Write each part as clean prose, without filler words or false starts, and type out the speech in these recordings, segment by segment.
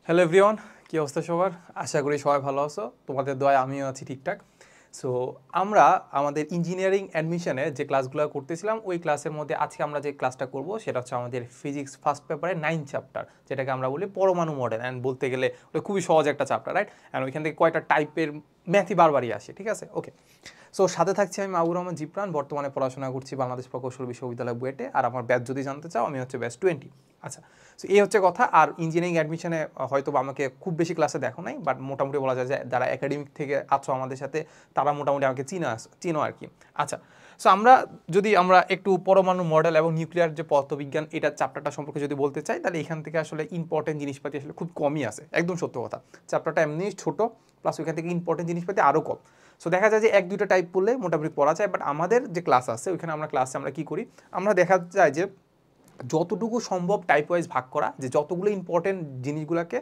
Hello everyone, কী অবস্থা সবার? আশা করি সবাই ভালো আছো। তোমাদের দয়ায় আমিও আছি ঠিকঠাক। সো আমরা আমাদের ইঞ্জিনিয়ারিং অ্যাডমিশনে যে ক্লাসগুলো করতেছিলাম ওই ক্লাসের মধ্যে আজকে আমরা যে ক্লাসটা করব সেটা হচ্ছে আমাদের ফিজিক্স ফার্স্ট পেপারে 9 চ্যাপ্টার, যেটাকে আমরা বলি পরমাণু মডেল। অ্যান্ড বলতে গেলে ওটা খুবই সহজ একটা চ্যাপ্টার, রাইট? অ্যান্ড ওইখান থেকে কয়টা টাইপের ম্যাথই বারবারই আসে, ঠিক আছে? ওকে, সো সাথে থাকছি আমি মাহবুর রহমান জিপ্রান, বর্তমানে পড়াশোনা করছি বাংলাদেশ প্রকৌশল বিশ্ববিদ্যালয় বুয়েটে। আর আমার ব্যাচ যদি জানতে চাও, আমি হচ্ছে ব্যাচ 20। আচ্ছা, সো এই হচ্ছে কথা। আর ইঞ্জিনিয়ারিং অ্যাডমিশনে হয়তো বা আমাকে খুব বেশি ক্লাসে দেখো নাই, বাট মোটামুটি বলা যায় যে যারা একাডেমিক থেকে আছো আমাদের সাথে, তারা মোটামুটি আমাকে চিনো আর কি। আচ্ছা, সো আমরা একটু পরমাণু মডেল এবং নিউক্লিয়ার যে পদার্থবিজ্ঞান এটা চ্যাপ্টারটা সম্পর্কে যদি বলতে চাই, তাহলে এখান থেকে আসলে ইম্পর্টেন্ট জিনিসপাতি আসলে খুব কমই আছে, একদম সত্য কথা। চ্যাপ্টারটা এমনি ছোটো, প্লাস ওইখান থেকে ইম্পর্টেন্ট জিনিসপাতি আরও কম। সো দেখা যায় যে এক দুইটা টাইপ পড়লে মোটামুটি পড়া যায়, বাট আমাদের যে ক্লাস আছে ওইখানে আমরা কী করি, আমরা দেখা যায় যে যতটুকু সম্ভব টাইপ ওয়াইজ ভাগ করা, যে যতগুলো ইম্পর্টেন্ট জিনিসগুলোকে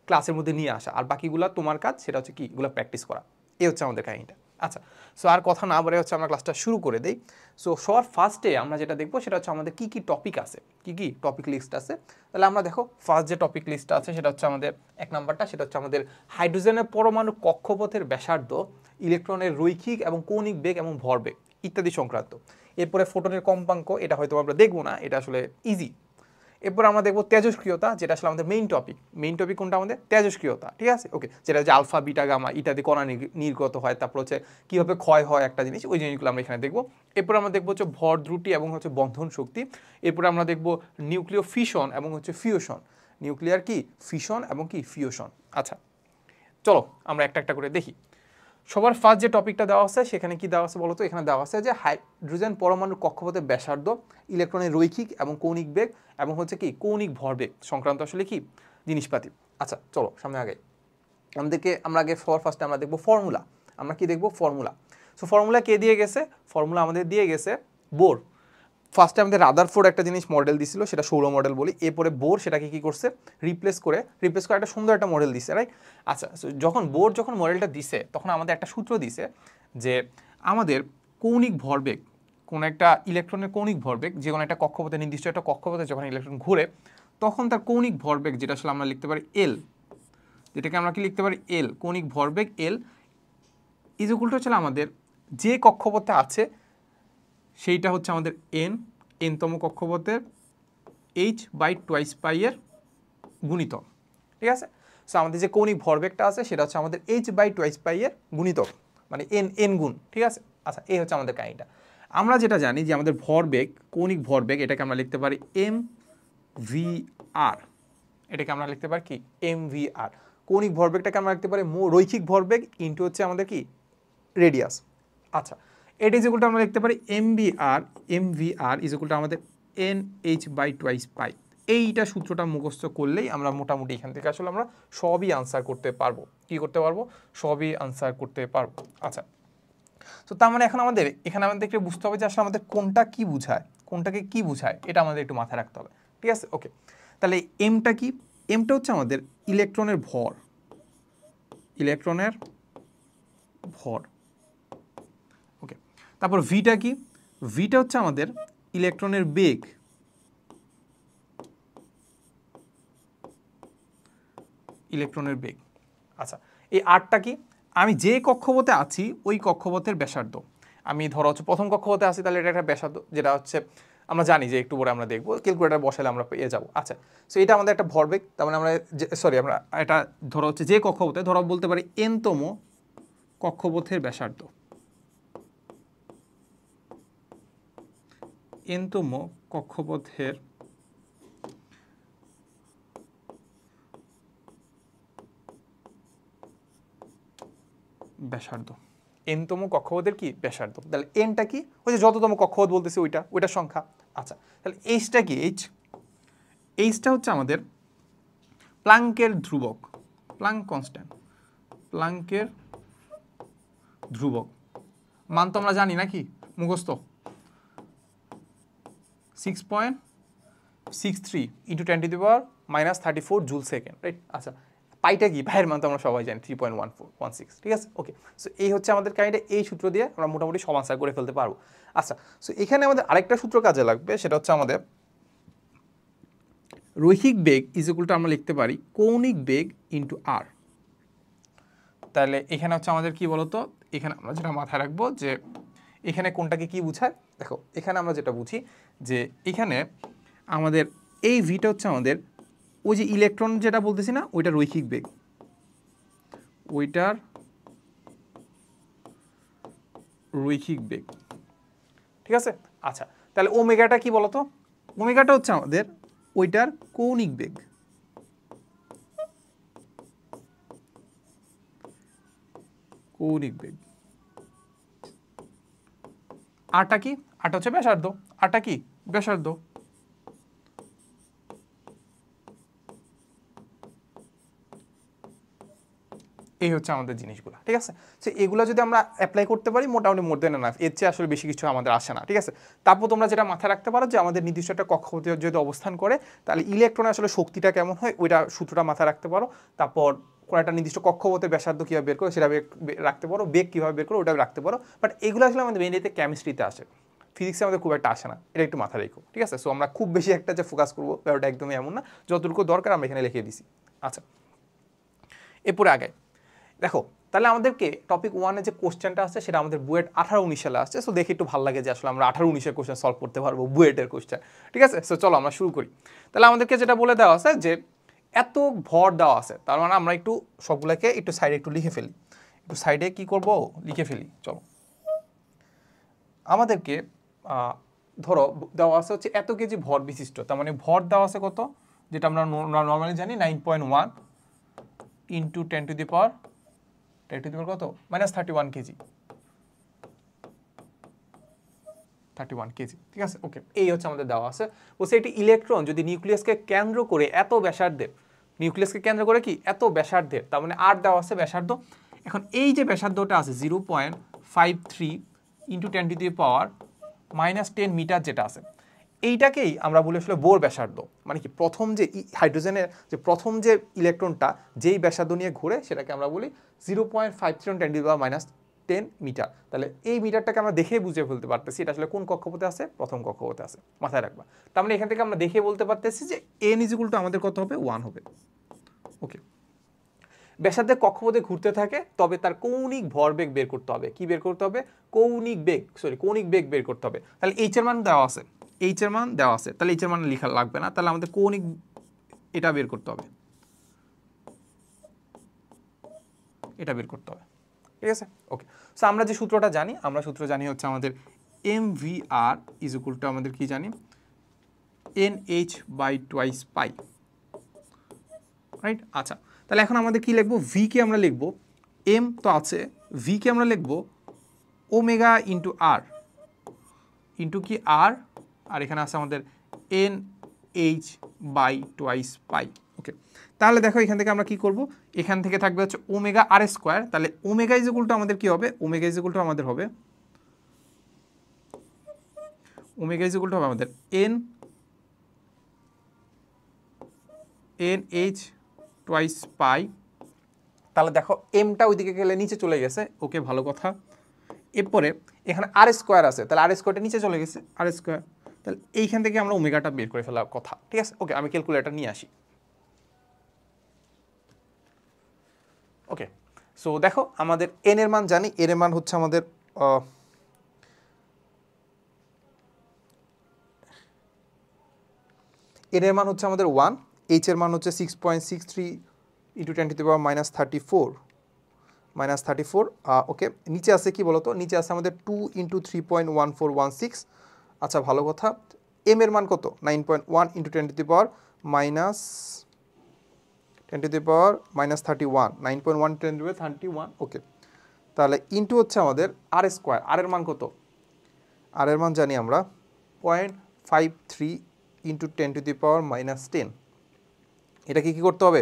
ক্লাসের মধ্যে নিয়ে আসা, আর বাকিগুলো তোমার কাজ, সেটা হচ্ছে কি, এগুলো প্র্যাকটিস করা। এই হচ্ছে আমাদের কাহিনীটা। আচ্ছা, সো আর কথা না বলে হচ্ছে আমরা ক্লাসটা শুরু করে দেই। সো সবার ফার্স্টে আমরা যেটা দেখবো সেটা হচ্ছে আমাদের কী কী টপিক আছে, কী কী টপিক লিস্ট আছে। তাহলে আমরা দেখো ফার্স্ট যে টপিক লিস্টটা আছে সেটা হচ্ছে আমাদের এক নাম্বারটা, সেটা হচ্ছে আমাদের হাইড্রোজেনের পরমাণু কক্ষপথের ব্যাসার্ধ, ইলেকট্রনের রৈখিক এবং কৌণিক বেগ এবং ভরবেগ ইত্যাদি সংক্রান্ত। এরপরে ফোটনের কম্পাঙ্ক, এটা হয়তো আমরা দেখবো না, এটা আসলে ইজি। এরপর আমরা দেখবো তেজস্ক্রিয়তা, যেটা আসলে আমাদের মেইন টপিক কোনটা আমাদের তেজস্ক্রিয়তা, ঠিক আছে? ওকে, যেটা হচ্ছে আলফা বিটা গামা ইত্যাদি কণা নির্গত হয়, তারপর হচ্ছে কীভাবে ক্ষয় হয় একটা জিনিস, ওই জিনিসগুলো আমরা এখানে দেখবো। এরপর আমরা দেখবো হচ্ছে ভর ত্রুটি এবং হচ্ছে বন্ধন শক্তি। এরপর আমরা দেখবো নিউক্লিয় ফিশন এবং হচ্ছে ফিউশন, নিউক্লিয়ার কি ফিশন এবং কি ফিউশন। আচ্ছা, চলো আমরা একটা একটা করে দেখি। সবার ফার্স্ট যে টপিকটা দেওয়া আছে সেখানে কি দেওয়া আছে বলো তো? এখানে দেওয়া আছে যে হাইড্রোজেন পরমাণুর কক্ষপথের ব্যাসার্ধ, ইলেকট্রনের রৈখিক এবং কৌণিক বেগ এবং হচ্ছে কি কৌণিক ভরবেগ সংক্রান্ত আসলে কি জিনিসপাতি। আচ্ছা, চলো সামনে আগে আমরা আগে সবার ফার্স্টে আমরা দেখবো ফর্মুলা। আমরা কি দেখবো? ফর্মুলা। সো ফর্মুলা কে দিয়ে গেছে? ফর্মুলা আমাদের দিয়ে গেছে বোর। ফার্স্টে আমাদের রাদারফোর্ড একটা জিনিস মডেল দিছিল, সেটা সৌর মডেল বলি। এরপরে বোর সেটাকে কি করছে, রিপ্লেস করে একটা সুন্দর একটা মডেল দিছে, রাইট? আচ্ছা, বোর যখন মডেলটা দিছে তখন আমাদের একটা সূত্র দিছে যে আমাদের কৌণিক ভরবেগ, কোনো একটা ইলেকট্রনের কৌণিক ভরবেগ, যে কোনো একটা কক্ষপথে, নির্দিষ্ট একটা কক্ষপথে যখন ইলেকট্রন ঘুরে, তখন তার কৌণিক ভরবেগ, যেটা আসলে আমরা লিখতে পারি এল, যেটাকে আমরা কি লিখতে পারি এল, কৌণিক ভরবেগ এল ইজ ইকুয়াল টু হচ্ছে আমাদের যে কক্ষপথে আছে সেইটা হচ্ছে আমাদের এনতম কক্ষপথের h/2π এর গুণিতক, ঠিক আছে? সো আমাদের যে কৌণিক ভরবেগটা আছে সেটা হচ্ছে আমাদের h/2π এর গুণিতক, মানে এন গুণ, ঠিক আছে? আচ্ছা, এই হচ্ছে আমাদের কাহিনীটা। আমরা যেটা জানি যে আমাদের ভরবেগ, কৌণিক ভরবেগ, এটাকে আমরা লিখতে পারি mvr, এটাকে আমরা লিখতে পারি কি mvr। কৌণিক ভরবেগটাকে আমরা লিখতে পারি রৈখিক ভরবেগ ইনটু হচ্ছে আমাদের কি রেডিয়াস। আচ্ছা, এটা ইজ ইকুয়াল টু আমরা লিখতে পারি mvr ইজ ইকুয়াল টু আমাদের nh/2π। এইটা সূত্রটা মুখস্থ করলেই আমরা মোটামুটি এখান থেকে আসলে আমরা সবই আনসার করতে পারবো। কি করতে পারবো? সবই আনসার করতে পারবো। আচ্ছা, তো তার মানে এখন এখানে আমাদের একটু বুঝতে হবে যে আসলে আমাদের কোনটা কি বুঝায়, কোনটাকে কি বুঝায়, এটা আমাদের একটু মাথায় রাখতে হবে, ঠিক আছে? ওকে, তাহলে এমটা কি? এমটা হচ্ছে আমাদের ইলেকট্রনের ভর, ওকে। তারপর ভিটা কি? ভিটা হচ্ছে আমাদের ইলেকট্রনের বেগ, আচ্ছা, এই আরটা কি? আমি যে কক্ষপথে আছি ওই কক্ষপথের ব্যাসার্ধ। আমি ধরো হচ্ছে প্রথম কক্ষপথে আছি, তাহলে এটা একটা ব্যাসার্ধ, যেটা হচ্ছে আমরা জানি যে একটু পরে আমরা দেখবো, ক্যালকুলেটার বসালে আমরা পেয়ে যাবো। আচ্ছা, সো এটা আমাদের একটা ভরবেগ, তার মানে আমরা আমরা এটা ধরো হচ্ছে যে কক্ষপথে, ধরো বলতে পারি এনতম কক্ষপথের ব্যাসার্ধ, এনতম কক্ষপথের ব্যাসার্ধ, এনতম কক্ষপথের কি ব্যাসার্ধ। তাহলে এনটা কি? ওই যে যততম কক্ষপথ বলতেছে ওইটার সংখ্যা। আচ্ছা, তাহলে এইচটা কি? এইচটা হচ্ছে আমাদের প্লাঙ্কের ধ্রুবক, প্লাঙ্ক কনস্ট্যান্ট, প্লাঙ্কের ধ্রুবক মান তো আমরা জানি নাকি মুখস্থ, 6.63 ইন্টু 10⁻⁻34 জুল সেকেন্ড, রাইট? আচ্ছা, পাইটা কি? পায়ের মান তো আমরা সবাই জানি 3.1416, ঠিক আছে? ওকে, সো এই হচ্ছে আমাদের কাহিনীটা। এই সূত্র দিয়ে আমরা মোটামুটি সব আনসার করে ফেলতে পারবো। আচ্ছা, সো এখানে আমাদের আরেকটা সূত্র কাজে লাগবে, সেটা হচ্ছে আমাদের রৈখিক বেগ ইজ ইকুয়াল টু আমরা লিখতে পারি কৌণিক বেগ ইন্টু আর। তাহলে এখানে হচ্ছে আমাদের কি বলতো, এখানে আমরা যেটা মাথায় রাখবো যে এখানে কোনটাকে কি বুঝায়, দেখো এখানে আমরা যেটা বুঝি যে এখানে আমাদের এই ভিটা হচ্ছে আমাদের ওই যে ইলেকট্রন যেটা বলতেছি না ওইটা রৈখিক বেগ, ওইটার রৈখিক বেগ, ঠিক আছে। আচ্ছা তাহলে ওমেগাটা কি বলতো, ওমেগাটা হচ্ছে আমাদের ওইটার কৌণিক বেগ, কৌণিক বেগ। আরটা কি, আরটা হচ্ছে ব্যাসার্ধ, আরটা কি ব্যাসার্ধ। এই হচ্ছে আমাদের জিনিসগুলো, ঠিক আছে। সো এগুলো যদি আমরা অ্যাপ্লাই করতে পারি মোটামুটি মোর দেন এনাফ, এর চেয়ে আসলে বেশি কিছু আমাদের আসে না, ঠিক আছে। তারপর তোমরা যেটা মাথায় রাখতে পারো যে আমাদের নির্দিষ্ট একটা কক্ষপথে যদি অবস্থান করে তাহলে ইলেকট্রনের আসলে শক্তিটা কেমন হয় ওইটা সূত্রটা মাথায় রাখতে পারো। তারপর কোনো একটা নির্দিষ্ট কক্ষপথে ব্যাসার্ধ কীভাবে বের করে সেটা রাখতে পারো, বেগ কীভাবে বের করো ওটা রাখতে পারো। বাট এগুলো আসলে আমাদের মেইনলিতে কেমিস্ট্রিতে আসে, ফিজিক্সে আমাদের খুব একটা আসে না, এটা একটু মাথায় রেখো, ঠিক আছে। সো আমরা খুব বেশি একটা যে ফোকাস করবো ব্যাপারটা একদমই এমন না, যতটুকু দরকার আমরা এখানে লিখে দিছি। আচ্ছা এরপরে আগে দেখো তাহলে আমাদেরকে টপিক 1-এ যে কোশ্চেনটা আসছে সেটা আমাদের বুয়েট 18-19 সালে আসছে। সো দেখে একটু ভালো লাগে যে আসলে আমরা 18-19-এর কোশ্চেন সলভ করতে পারবো, বুয়েটের কোশ্চেন, ঠিক আছে। সো চলো আমরা শুরু করি। তাহলে আমাদেরকে যেটা বলে দেওয়া আছে যে এত ভর দেওয়া আছে, তার মানে আমরা একটু সবগুলোকে একটু সাইডে একটু লিখে ফেলি, একটু সাইডে কি করব লিখে ফেলি। চলো আমাদেরকে ধরো দেওয়া আছে হচ্ছে এত কেজি ভর বিশিষ্ট, তার মানে ভর দেওয়া আছে কত, যেটা আমরা নর্মালি জানি 9.1 ইন্টু 10 টু দি পাওয়ার কত -31 কেজি, 31 কেজি, ঠিক আছে। ওকে এই হচ্ছে আমাদের দেওয়া আছে। বলছে একটি ইলেকট্রন যদি নিউক্লিয়াসকে কেন্দ্র করে এত ব্যাসার্ধের, নিউক্লিয়াসকে কেন্দ্র করে কি এত ব্যাসার্ধের, তার মানে আর দেওয়া আছে ব্যাসার্ধ। এখন এই যে ব্যাসার্ধটা আছে 0.53 into 10 to the power -10 metre যেটা আছে, এইটাকেই আমরা বলি আসলে বোর ব্যাসার্ধ। মানে কি প্রথম যে হাইড্রোজেনের যে প্রথম যে ইলেকট্রনটা যেই ব্যাসার্ধ নিয়ে ঘুরে সেটাকে আমরা বলি 0.53 10 টু দি পাওয়ার -10 মিটার। তাহলে এই মিটারটাকে আমরা দেখে বুঝে ফেলতে পারতেছি এটা আসলে কোন কক্ষপথে আছে, প্রথম কক্ষপথে আছে, মাথায় রাখবা। তার মানে এখান থেকে আমরা দেখে বলতে পারতেছি যে n = আমাদের কত হবে 1 হবে। ওকে ব্যাসার্ধের কক্ষপথে ঘুরতে থাকে তবে তার কৌণিক ভরবেগ বের করতে হবে। কি বের করতে হবে, কৌণিক বেগ বের করতে হবে। তাহলে h এর মান দেওয়া আছে, h এর মান দেওয়া আছে, তাহলে h এর মান লেখা লাগবে না, তাহলে আমাদের কৌণিক এটা বের করতে হবে, এটা বের করতে হবে, ঠিক আছে। ওকে সো আমরা যে সূত্রটা জানি, আমরা সূত্র জানি হচ্ছে আমাদের mvr = আমাদের কি জানি nh/2 পাই, রাইট। আচ্ছা তাহলে এখন আমাদের কি লিখবো, v কে আমরা লিখবো, m তো আছে, v কে আমরা লিখবো ওমেগা ইন্টু r ইন্টু কি r, আর এখানে আছে আমাদের nh/2 পাই। ওকে তাহলে দেখো এখান থেকে আমরা কি করব, এখান থেকে থাকবে হচ্ছে ওমেগা r², তাহলে ওমেগা = আমাদের কি হবে, ওমেগা = আমাদের হবে ওমেগা = হবে আমাদের nh/2 পাই। তাহলে দেখো এমটা ওইদিকে গেলে নিচে চলে গেছে, ওকে ভালো কথা। এরপরে এখানে r² আছে, তাহলে r² নিচে চলে গেছে, r², তাহলে এইখান থেকে আমরা ওমেগাটা বের করে ফেলার কথা, ঠিক আছে। ওকে আমি ক্যালকুলেটর নিয়ে আসি। ওকে সো দেখো আমাদের n এর মান জানি, n এর মান হচ্ছে আমাদের n এর মান হচ্ছে আমাদের 1, h এর মান হচ্ছে 6.63 ইন্টু 10 টু দি পাওয়ার -34। ওকে নিচে আছে কি বলতো, নিচে আছে আমাদের 2 ইন্টু 3.1416। আচ্ছা ভালো কথা, m এর মান কত 9.1 into 10 to the power -31, 9.1 10 to the power 31। Okay তাহলে ইন্টু হচ্ছে আমাদের r², r এর মান কত, r এর মান জানি আমরা 0.53 ইন্টু 10 টু দি পাওয়ার -10। এটাকে কি করতে হবে,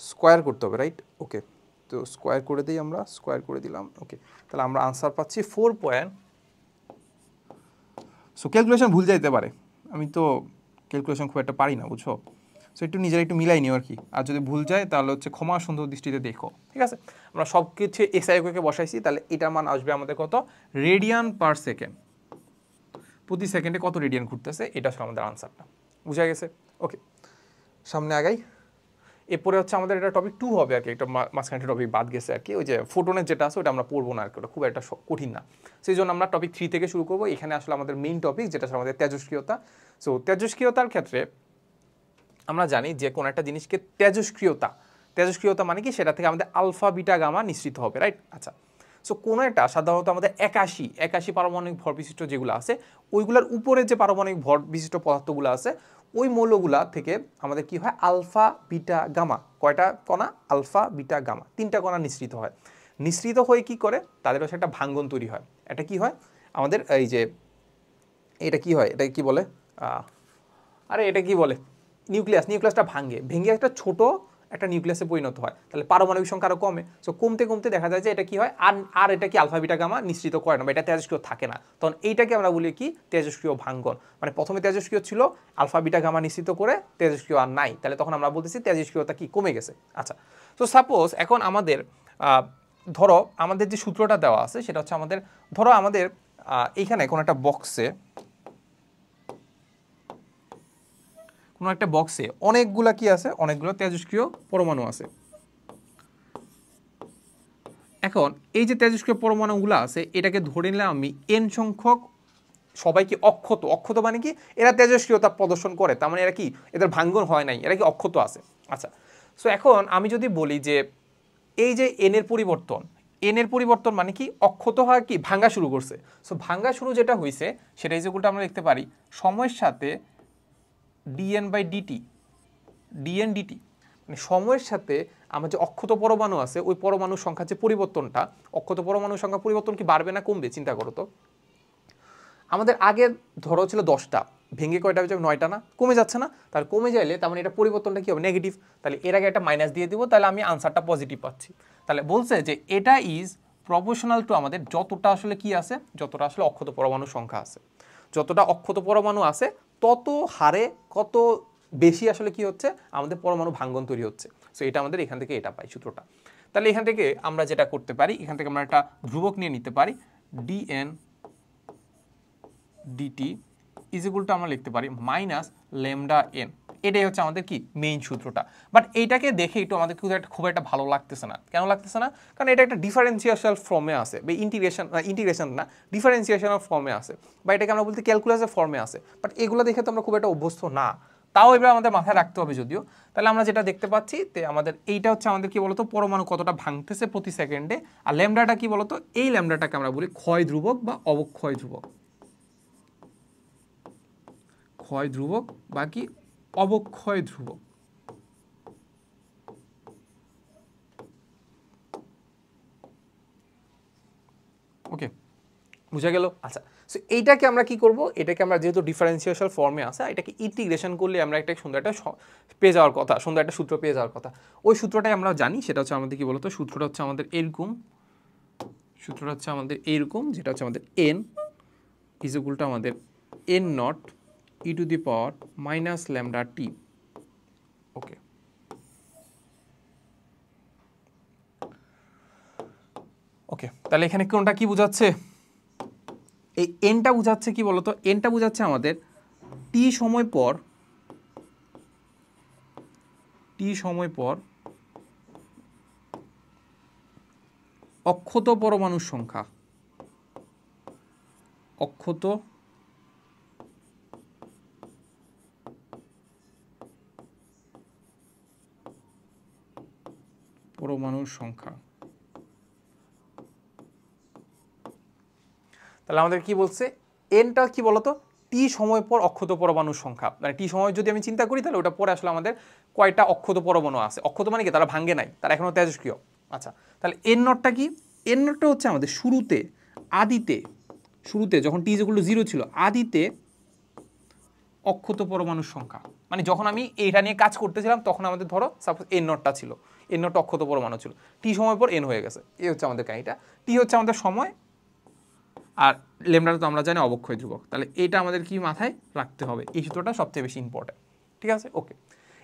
স্কোয়ার করতে হবে, রাইট। ওকে তো স্কোয়ার করে দিই, আমরা স্কোয়ার করে দিলাম। ওকে তাহলে আমরা আনসার পাচ্ছি 4 পয়েন্ট। সো ক্যালকুলেশন ভুল যাইতে পারে, আমি তো ক্যালকুলেশন খুব একটা পারি না বুঝছো, সো একটু নিজেরা একটু মিলাই নিও আর কি, আর যদি ভুল যায় তাহলে হচ্ছে ক্ষমা সুন্দর দৃষ্টিতে দেখো, ঠিক আছে। আমরা সব কিছু এসআইকে বসাইছি, তাহলে এটার মান আসবে আমাদের কত, রেডিয়ান পার সেকেন্ড, প্রতি সেকেন্ডে কত রেডিয়ান ঘুরতেছে, এটা আসলে আমাদের আনসারটা, বুঝা গেছে। ওকে, সামনে আগাই। এরপরে হচ্ছে আমাদের এটা টপিক 2 হবে আর কি, একটা মাঝখানে টপিক বাদ গেছে আর কি, ওই যে ফোটনের যেটা আছে ওটা আমরা পড়বো না আর কি, ওটা খুব একটা কঠিন না। সেই জন্য আমরা টপিক 3 থেকে শুরু করবো। এখানে আসলে আমাদের মেইন টপিক যেটা আসলে আমাদের তেজস্ক্রিয়তা। সো তেজস্ক্রিয়তার ক্ষেত্রে আমরা জানি যে কোনো একটা জিনিসকে তেজস্ক্রিয়তা মানে কি, সেটা থেকে আমাদের আলফা বিটা গামা নিঃসৃত হবে, রাইট? আচ্ছা, সো কোনো একটা সাধারণত আমাদের 81 পারমাণবিক ভর বিশিষ্ট যেগুলো আছে, ওইগুলোর উপরে যে পারমাণবিক ভর বিশিষ্ট পদার্থগুলো আছে, ওই মৌলগুলা থেকে আমাদের কি হয়, আলফা বিটা গামা, কয়টা কণা, আলফা বিটা গামা, 3টা কণা নিঃসৃত হয়। নিঃসৃত হয়ে কি করে, তাদের হচ্ছে একটা ভাঙ্গন তৈরি হয়। এটা কি হয় আমাদের, এই যে এটা কি হয়, এটা কি বলে, এটা কি বলে, নিউক্লিয়াসটা ভেঙে একটা ছোট একটা নিউক্লিয়াসে পরিণত হয়। তাহলে পারমাণবিক সংখ্যা আরো কমে। সো কমতে কমতে দেখা যায় যে এটা কি হয়, আর এটা কি আলফা বিটা গামা নিঃসৃত করে না, বা এটা তেজস্ক্রিয় থাকে না। তখন এইটাকে আমরা বলি কি, তেজস্ক্রিয় ভাঙ্গন। মানে প্রথমে তেজস্ক্রিয় ছিল, আলফা বিটা গামা নিঃসৃত করে তেজস্ক্রিয় আর নাই, তাহলে তখন আমরা বলতেছি তেজস্ক্রিয়তা কি কমে গেছে। আচ্ছা, তো সাপোজ এখন আমাদের ধরো আমাদের যে সূত্রটা দেওয়া আছে সেটা হচ্ছে আমাদের, ধরো আমাদের এইখানে কোনো একটা বক্সে অনেকগুলা কি আছে, অনেকগুলো তেজস্ক্রিয় পরমাণু আছে। এখন এই যে তেজস্ক্রিয় পরমাণুগুলো আছে, এটাকে ধরে নিলাম আমি n সংখ্যক সবাইকে অক্ষত মানে কি, এরা তেজস্ক্রিয়তা প্রদর্শন করে, তার মানে এরা কি, এদের ভাঙ্গন হয় নাই, এরা কি অক্ষত আছে। আচ্ছা, সো এখন আমি যদি বলি যে এই যে n এর পরিবর্তন মানে কি, অক্ষত হয় কি, ভাঙ্গা শুরু করছে। সো ভাঙ্গা শুরু যেটা হয়েছে সেটা যেগুলো আমরা লিখতে পারি সময়ের সাথে dn/dt, মানে সময়ের সাথে আমার যে অক্ষত পরমাণু আছে, ওই পরমাণুর সংখ্যার যে পরিবর্তনটা, অক্ষত পরমাণুর সংখ্যা পরিবর্তন কি বাড়বে না কমবে, চিন্তা করো তো। আমাদের আগে ধরো ছিল 10টা, ভেঙে কয়টা হয়ে যাবে, 9টা না, কমে যাচ্ছে না? তাহলে কমে যাইলে তার মানে এটা পরিবর্তনটা কি হবে, নেগেটিভ। তাহলে এর আগে একটা মাইনাস দিয়ে দিব, তাহলে আমি আনসারটা পজিটিভ পাচ্ছি। তাহলে বলছে যে এটা ইজ প্রপোর্শনাল টু আমাদের যতটা আসলে কি আছে, যতটা আসলে অক্ষত পরমাণুর সংখ্যা আছে, যতটা অক্ষত পরমাণু আছে তত হারে কত বেশি আসলে কি হচ্ছে, আমাদের পরমাণু ভাঙ্গন তৈরি হচ্ছে। সো এটা আমাদের এখান থেকে এটা পাই সূত্রটা। তাহলে এখান থেকে আমরা যেটা করতে পারি, এখান থেকে আমরা একটা ধ্রুবক নিয়ে নিতে পারি, dn/dt ইজ ইকুয়াল টু আমরা লিখতে পারি -λn। এটাই হচ্ছে আমাদের কি মেইন সূত্রটা। বাট এইটাকে দেখে একটু আমাদের খুব একটা ভালো লাগতেছে না। কেন লাগতেছে না? কারণ এটা একটা ডিফারেন্সিয়েশন ফর্মে আছে, বা ইন্টিগ্রেশন না, ডিফারেন্সিয়েশনের ফর্মে আছে, বা এটাকে আমরা বলতে ক্যালকুলাসের ফর্মে আছে। বাট এগুলো দেখে তো আমরা খুব একটা অভ্যস্ত না, তাও এবার আমাদের মাথায় রাখতে হবে যদিও। তাহলে আমরা যেটা দেখতে পাচ্ছি, আমাদের এইটা হচ্ছে আমাদের কি বলতো, পরমাণু কতটা ভাঙতেছে প্রতি সেকেন্ডে। আর ল্যামডাটা কি বলতো, এই ল্যামডাটাকে আমরা বলি ক্ষয় ধ্রুবক বা অবক্ষয় ধ্রুবক, ক্ষয় ধ্রুবক বা কি অবক্ষয় ধ্রুবক। ওকে, বুঝা গেল? আচ্ছা, সো এইটাকে আমরা কি করব, এটাকে আমরা যেহেতু ডিফারেন্সিয়েশন ফর্মে আছে, এটাকে ইন্টিগ্রেশন করলে আমরা একটা সুন্দর একটা পেয়ে যাওয়ার কথা, সুন্দর একটা সূত্র পেয়ে যাওয়ার কথা। ওই সূত্রটাই আমরা জানি, সেটা হচ্ছে আমাদের কি বলতো, সূত্রটা হচ্ছে আমাদের এরকম, যেটা হচ্ছে আমাদের n ইজ ইকুয়াল টু আমাদের n0 e two the power -λt। ওকে, ওকে, তাহলে এখানে কোনটা কি বোঝাচ্ছে, এই এনটা বোঝাচ্ছে কি বলতো, এনটা বোঝাচ্ছে আমাদের টি সময় পর অক্ষত পরমাণুর সংখ্যা, অক্ষত পরমাণুর সংখ্যা। তাহলে আমাদের কি বলছে, এনটা কি বলতো, টি সময় পর অক্ষত পরমাণুর সংখ্যা, মানে টি সময় যদি আমি চিন্তা করি, তাহলে ওটা পরে আসলে আমাদের কয়টা অক্ষত পরমাণু আছে। অক্ষত মানে কি, তারা ভাঙ্গে নাই, তারা এখনো তেজস্ক্রিয়। আচ্ছা, তাহলে এন নটটা কি, এন নটটা হচ্ছে আমাদের শুরুতে যখন টি যেগুলো 0 ছিল, আদিতে অক্ষত পরমাণুর সংখ্যা। মানে যখন আমি এইটা নিয়ে কাজ করতেছিলাম, তখন আমাদের ধরো সাপোজ এন নটটা ছিল, এন নটটা অক্ষত পরমাণু ছিল, টি সময় পর এন হয়ে গেছে। এই হচ্ছে আমাদের কাহিনীটা। টি হচ্ছে আমাদের সময়, আর ল্যামডাটা তো আমরা জানি অবক্ষয় ধ্রুবক। তাহলে এটা আমাদের কি মাথায় রাখতে হবে, এই সূত্রটা সবচেয়ে বেশি ইম্পর্টেন্ট। ঠিক আছে, ওকে।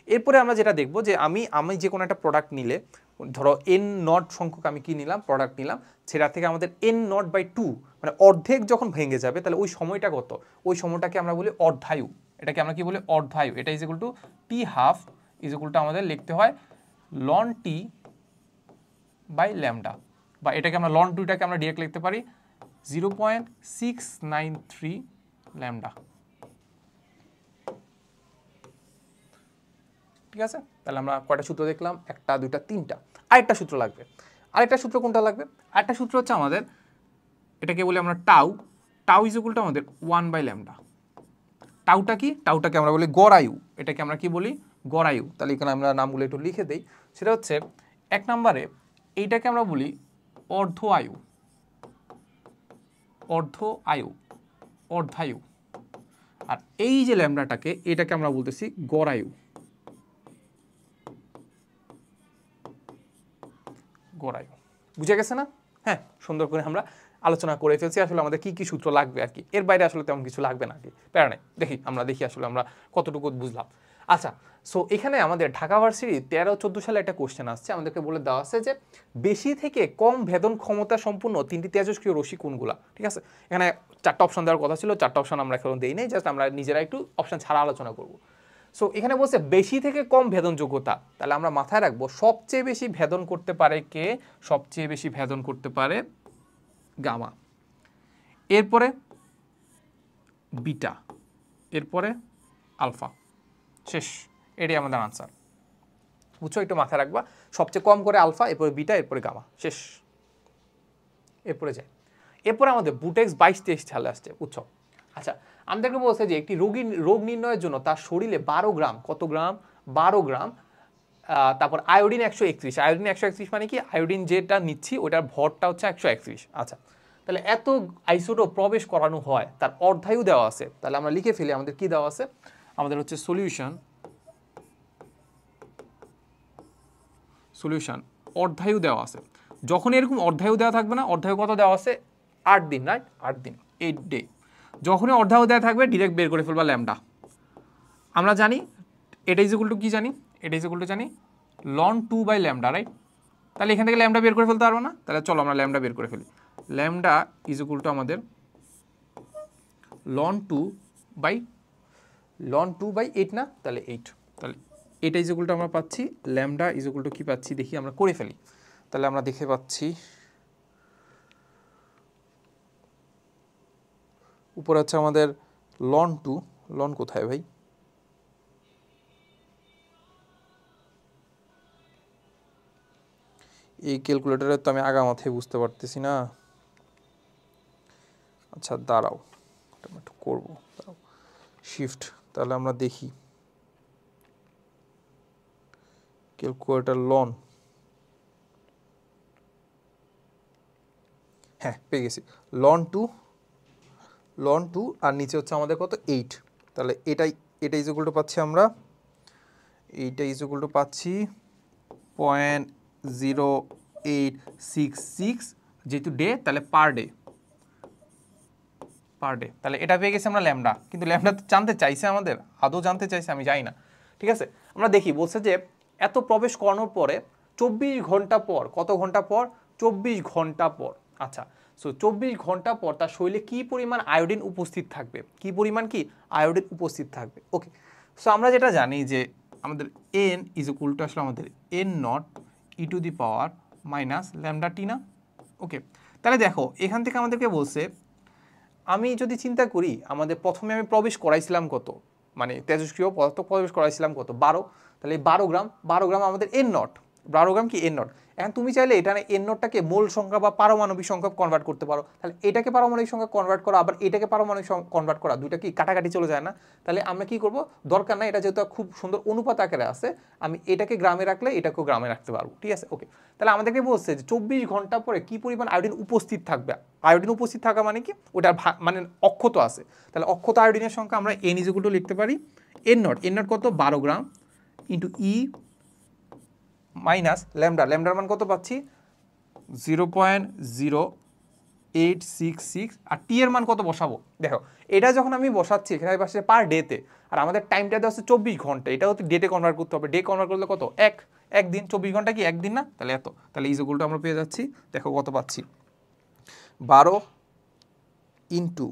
এরপরে আমরা যেটা দেখবো যে আমি যে কোনো একটা প্রোডাক্ট নিলে, ধরো n0 সংখ্যক আমি কি নিলাম, প্রোডাক্ট নিলাম, সেটা থেকে আমাদের n0/2 মানে অর্ধেক যখন ভেঙে যাবে, তাহলে ওই সময়টা কত, ওই সময়টাকে আমরা বলি অর্ধায়ু। এটাকে আমরা কি বলি অর্ধায়ু, এটা is equal two T half is equal to আমাদের লিখতে হয় লন টি বাই ল্যামডা, বা এটাকে আমরা লন টুটাকে আমরা ডিরেক্ট লিখতে পারি 0.693 ল্যামডা। ঠিক আছে, তাহলে আমরা কয়টা সূত্র দেখলাম, একটা দুইটা তিনটা, আরেকটা সূত্র লাগবে। আরেকটা সূত্র কোনটা লাগবে? আরেকটা সূত্র হচ্ছে আমাদের, এটাকে বলি আমরা tau, tau is equal to আমাদের 1 বাই ল্যামডা। টাউটা কি? টাউটাকে আমরা বলি গড় আয়ু, এটাকে আমরা কি বলি গড় আয়ু। তাহলে এখানে আমরা নামগুলো একটু লিখে দেই। সেটা হচ্ছে এক নম্বরে এইটাকে আমরা বলি অর্ধ আয়ু, অর্ধ আয়ু, অর্ধায়ু। আর এই যে ল্যামডাটাকে এটাকে আমরা বলতেছি গড় আয়ু, গড় আয়ু। বুঝে গেছে না? হ্যাঁ, সুন্দর করে আমরা আলোচনা করে ফেলছি আসলে আমাদের কি কি সূত্র লাগবে আর কি, এর বাইরে আসলে তেমন কিছু লাগবে না আর কি, প্যারা নেই। দেখি আসলে আমরা কতটুকু বুঝলাম। আচ্ছা, সো এখানে আমাদের ঢাকা ভার্সিটি 13-14 সালে একটা কোশ্চেন আসছে, আমাদেরকে বলে দেওয়া আছে যে বেশি থেকে কম ভেদন ক্ষমতা সম্পূর্ণ 3টি তেজস্ক্রিয় রশ্মি কোনগুলা। ঠিক আছে, এখানে 4টা অপশন দেওয়ার কথা ছিল, 4টা অপশন আমরা এখন দেই নাই, জাস্ট আমরা নিজেরা একটু অপশন ছাড়া আলোচনা করব। সো এখানে বলছে বেশি থেকে কম ভেদন যোগ্যতা, তাহলে আমরা মাথায় রাখবো সবচেয়ে বেশি ভেদন করতে পারে কে? সবচেয়ে বেশি ভেদন করতে পারে গামা, এরপরে বিটা, এরপরে আলফা, শেষ। এটাই আমাদের আনসার। বুঝছো, একটু মাথায় রাখবা, সবচেয়ে কম করে আলফা, এরপরে বিটা, এরপরে গামা, শেষ। এরপরে যায়, এরপরে আমাদের বুটেক্স 22-23 সালে আসছে। বুঝছো? আচ্ছা, আমাদেরকে বলছে যে একটি রোগ নির্ণয়ের জন্য তার শরীরে 12 গ্রাম, কত গ্রাম? 12 গ্রাম, তারপর আয়োডিন 131। আয়োডিন 131 মানে কি? আয়োডিন যেটা নিচ্ছি ওটার ভরটা হচ্ছে 131। আচ্ছা, তাহলে এত আইসোটোপ প্রবেশ করানো হয়, তার অর্ধায়ু দেওয়া আছে। তাহলে আমরা লিখে ফেলি, আমাদের কি দেওয়া আছে? আমাদের হচ্ছে সলিউশন অর্ধায়ু দেওয়া আছে। যখন এরকম অর্ধায়ু দেওয়া থাকবে না, অর্ধায়ু কত দেওয়া আছে? 8 দিন, রাইট? 8 দিন, 8 ডে। যখনই অর্ধায়ু দেওয়া থাকবে ডিরেক্ট বের করে ফেলবা ল্যামডা। আমরা জানি এটা ইজ ইকুয়াল টু কি জানি? এটা ইজ ইকুয়াল টু জানি লন 2 বাই ল্যামডা, রাইট? তাহলে এখান থেকে ল্যামডা বের করে ফেলতে পারবো না? তাহলে চলো আমরা ল্যামডা বের করে ফেলি। ল্যামডা ইজ ইকুয়াল টু আমাদের লন 2 বাই 8 না? তাহলে 8। তাহলে এটা ইজ ইকুয়াল টু আমরা পাচ্ছি ল্যামডা ইজ ইকুয়াল টু কি পাচ্ছি দেখি, আমরা করে ফেলি। তাহলে আমরা দেখে পাচ্ছি উপরে হচ্ছে আমাদের লন 2, লন কোথায় ভাই? এই ক্যালকুলেটরে তো আমি আগা মাথায় বুঝতে পারতেছি না। আচ্ছা দাঁড়াও, এটা একটু করবো, দাঁড়াও, শিফট। তাহলে আমরা দেখি ক্যালকুলেটর লন, হ্যাঁ পেয়ে গেছি। লন টু আর নিচে হচ্ছে আমাদের কত? 8। তাহলে এটা ইজ ইকুয়াল টু পাচ্ছি আমরা, এইটা ইজ ইকুয়াল টু পাচ্ছি 0.0866 যেহেতু ডে, তাহলে পার ডে। তাহলে এটা পেয়ে গেছি আমরা ল্যামডা। কিন্তু ল্যামডা তো জানতে চাইছে আমাদের, আদৌ জানতে চাইছে আমি জানি না। ঠিক আছে, আমরা দেখি বলছে যে এত প্রবেশ করানোর পরে 24 ঘন্টা পর, কত ঘন্টা পর? 24 ঘন্টা পর। আচ্ছা, সো 24 ঘন্টা পর তার শরীরে কি পরিমাণ আয়োডিন উপস্থিত থাকবে? কি পরিমাণ কি আয়োডিন উপস্থিত থাকবে? ওকে, সো আমরা যেটা জানি যে আমাদের এন ইজ ইকুয়াল টু আসলে আমাদের N naught e to the power minus lambda t না? ওকে, তাহলে দেখো এখান থেকে আমাদেরকে বলছে, আমি যদি চিন্তা করি আমাদের প্রথমে আমি প্রবেশ করাইছিলাম কত, মানে তেজস্ক্রিয় পদার্থ প্রবেশ করাইছিলাম কত? 12। তাহলে এই 12 গ্রাম আমাদের এন নট, 12 গ্রাম কি এন নট। এখন তুমি চাইলে এটা এন নটটাকে মোল সংখ্যা বা পারমাণবিক সংখ্যা কনভার্ট করতে পারো। তাহলে এটাকে পারমাণবিক সংখ্যা কনভার্ট করা, আবার এটাকে পারমাণবিক কনভার্ট করা, দুইটা কি কাটাকাটি চলে যায় না? তাহলে আমরা কি করব? দরকার নাই, এটা যেহেতু খুব সুন্দর অনুপাত আকারে আছে, আমি এটাকে গ্রামে রাখলে এটাকেও গ্রামে রাখতে পারবো। ঠিক আছে, ওকে। তাহলে আমাদেরকে বলছে যে 24 ঘন্টা পরে কি পরিমাণ আয়োডিন উপস্থিত থাকবে। আয়োডিন উপস্থিত থাকা মানে কি? ওটার মানে অক্ষত আছে। তাহলে অক্ষত আয়োডিনের সংখ্যা আমরা এন ইজ ইকুয়াল টু লিখতে পারি এন নট কত? 12 গ্রাম ইন্টু ই মাইনাস ল্যামডার মান কত পাচ্ছি? 0.0866। আর টি এর মান কত বসাবো? দেখো এটা যখন আমি বসাচ্ছি এখানে পাশে পার ডেতে, আর আমাদের টাইমটা দেওয়া হচ্ছে 24 ঘন্টা, এটা হচ্ছে ডেটে কনভার্ট করতে হবে। ডে কনভার্ট করলে কত? একদিন। 24 ঘন্টা কি একদিন না? তাহলে এত। তাহলে ইজ ইকুয়াল টু আমরা পেয়ে যাচ্ছি, দেখো কত পাচ্ছি, 12 into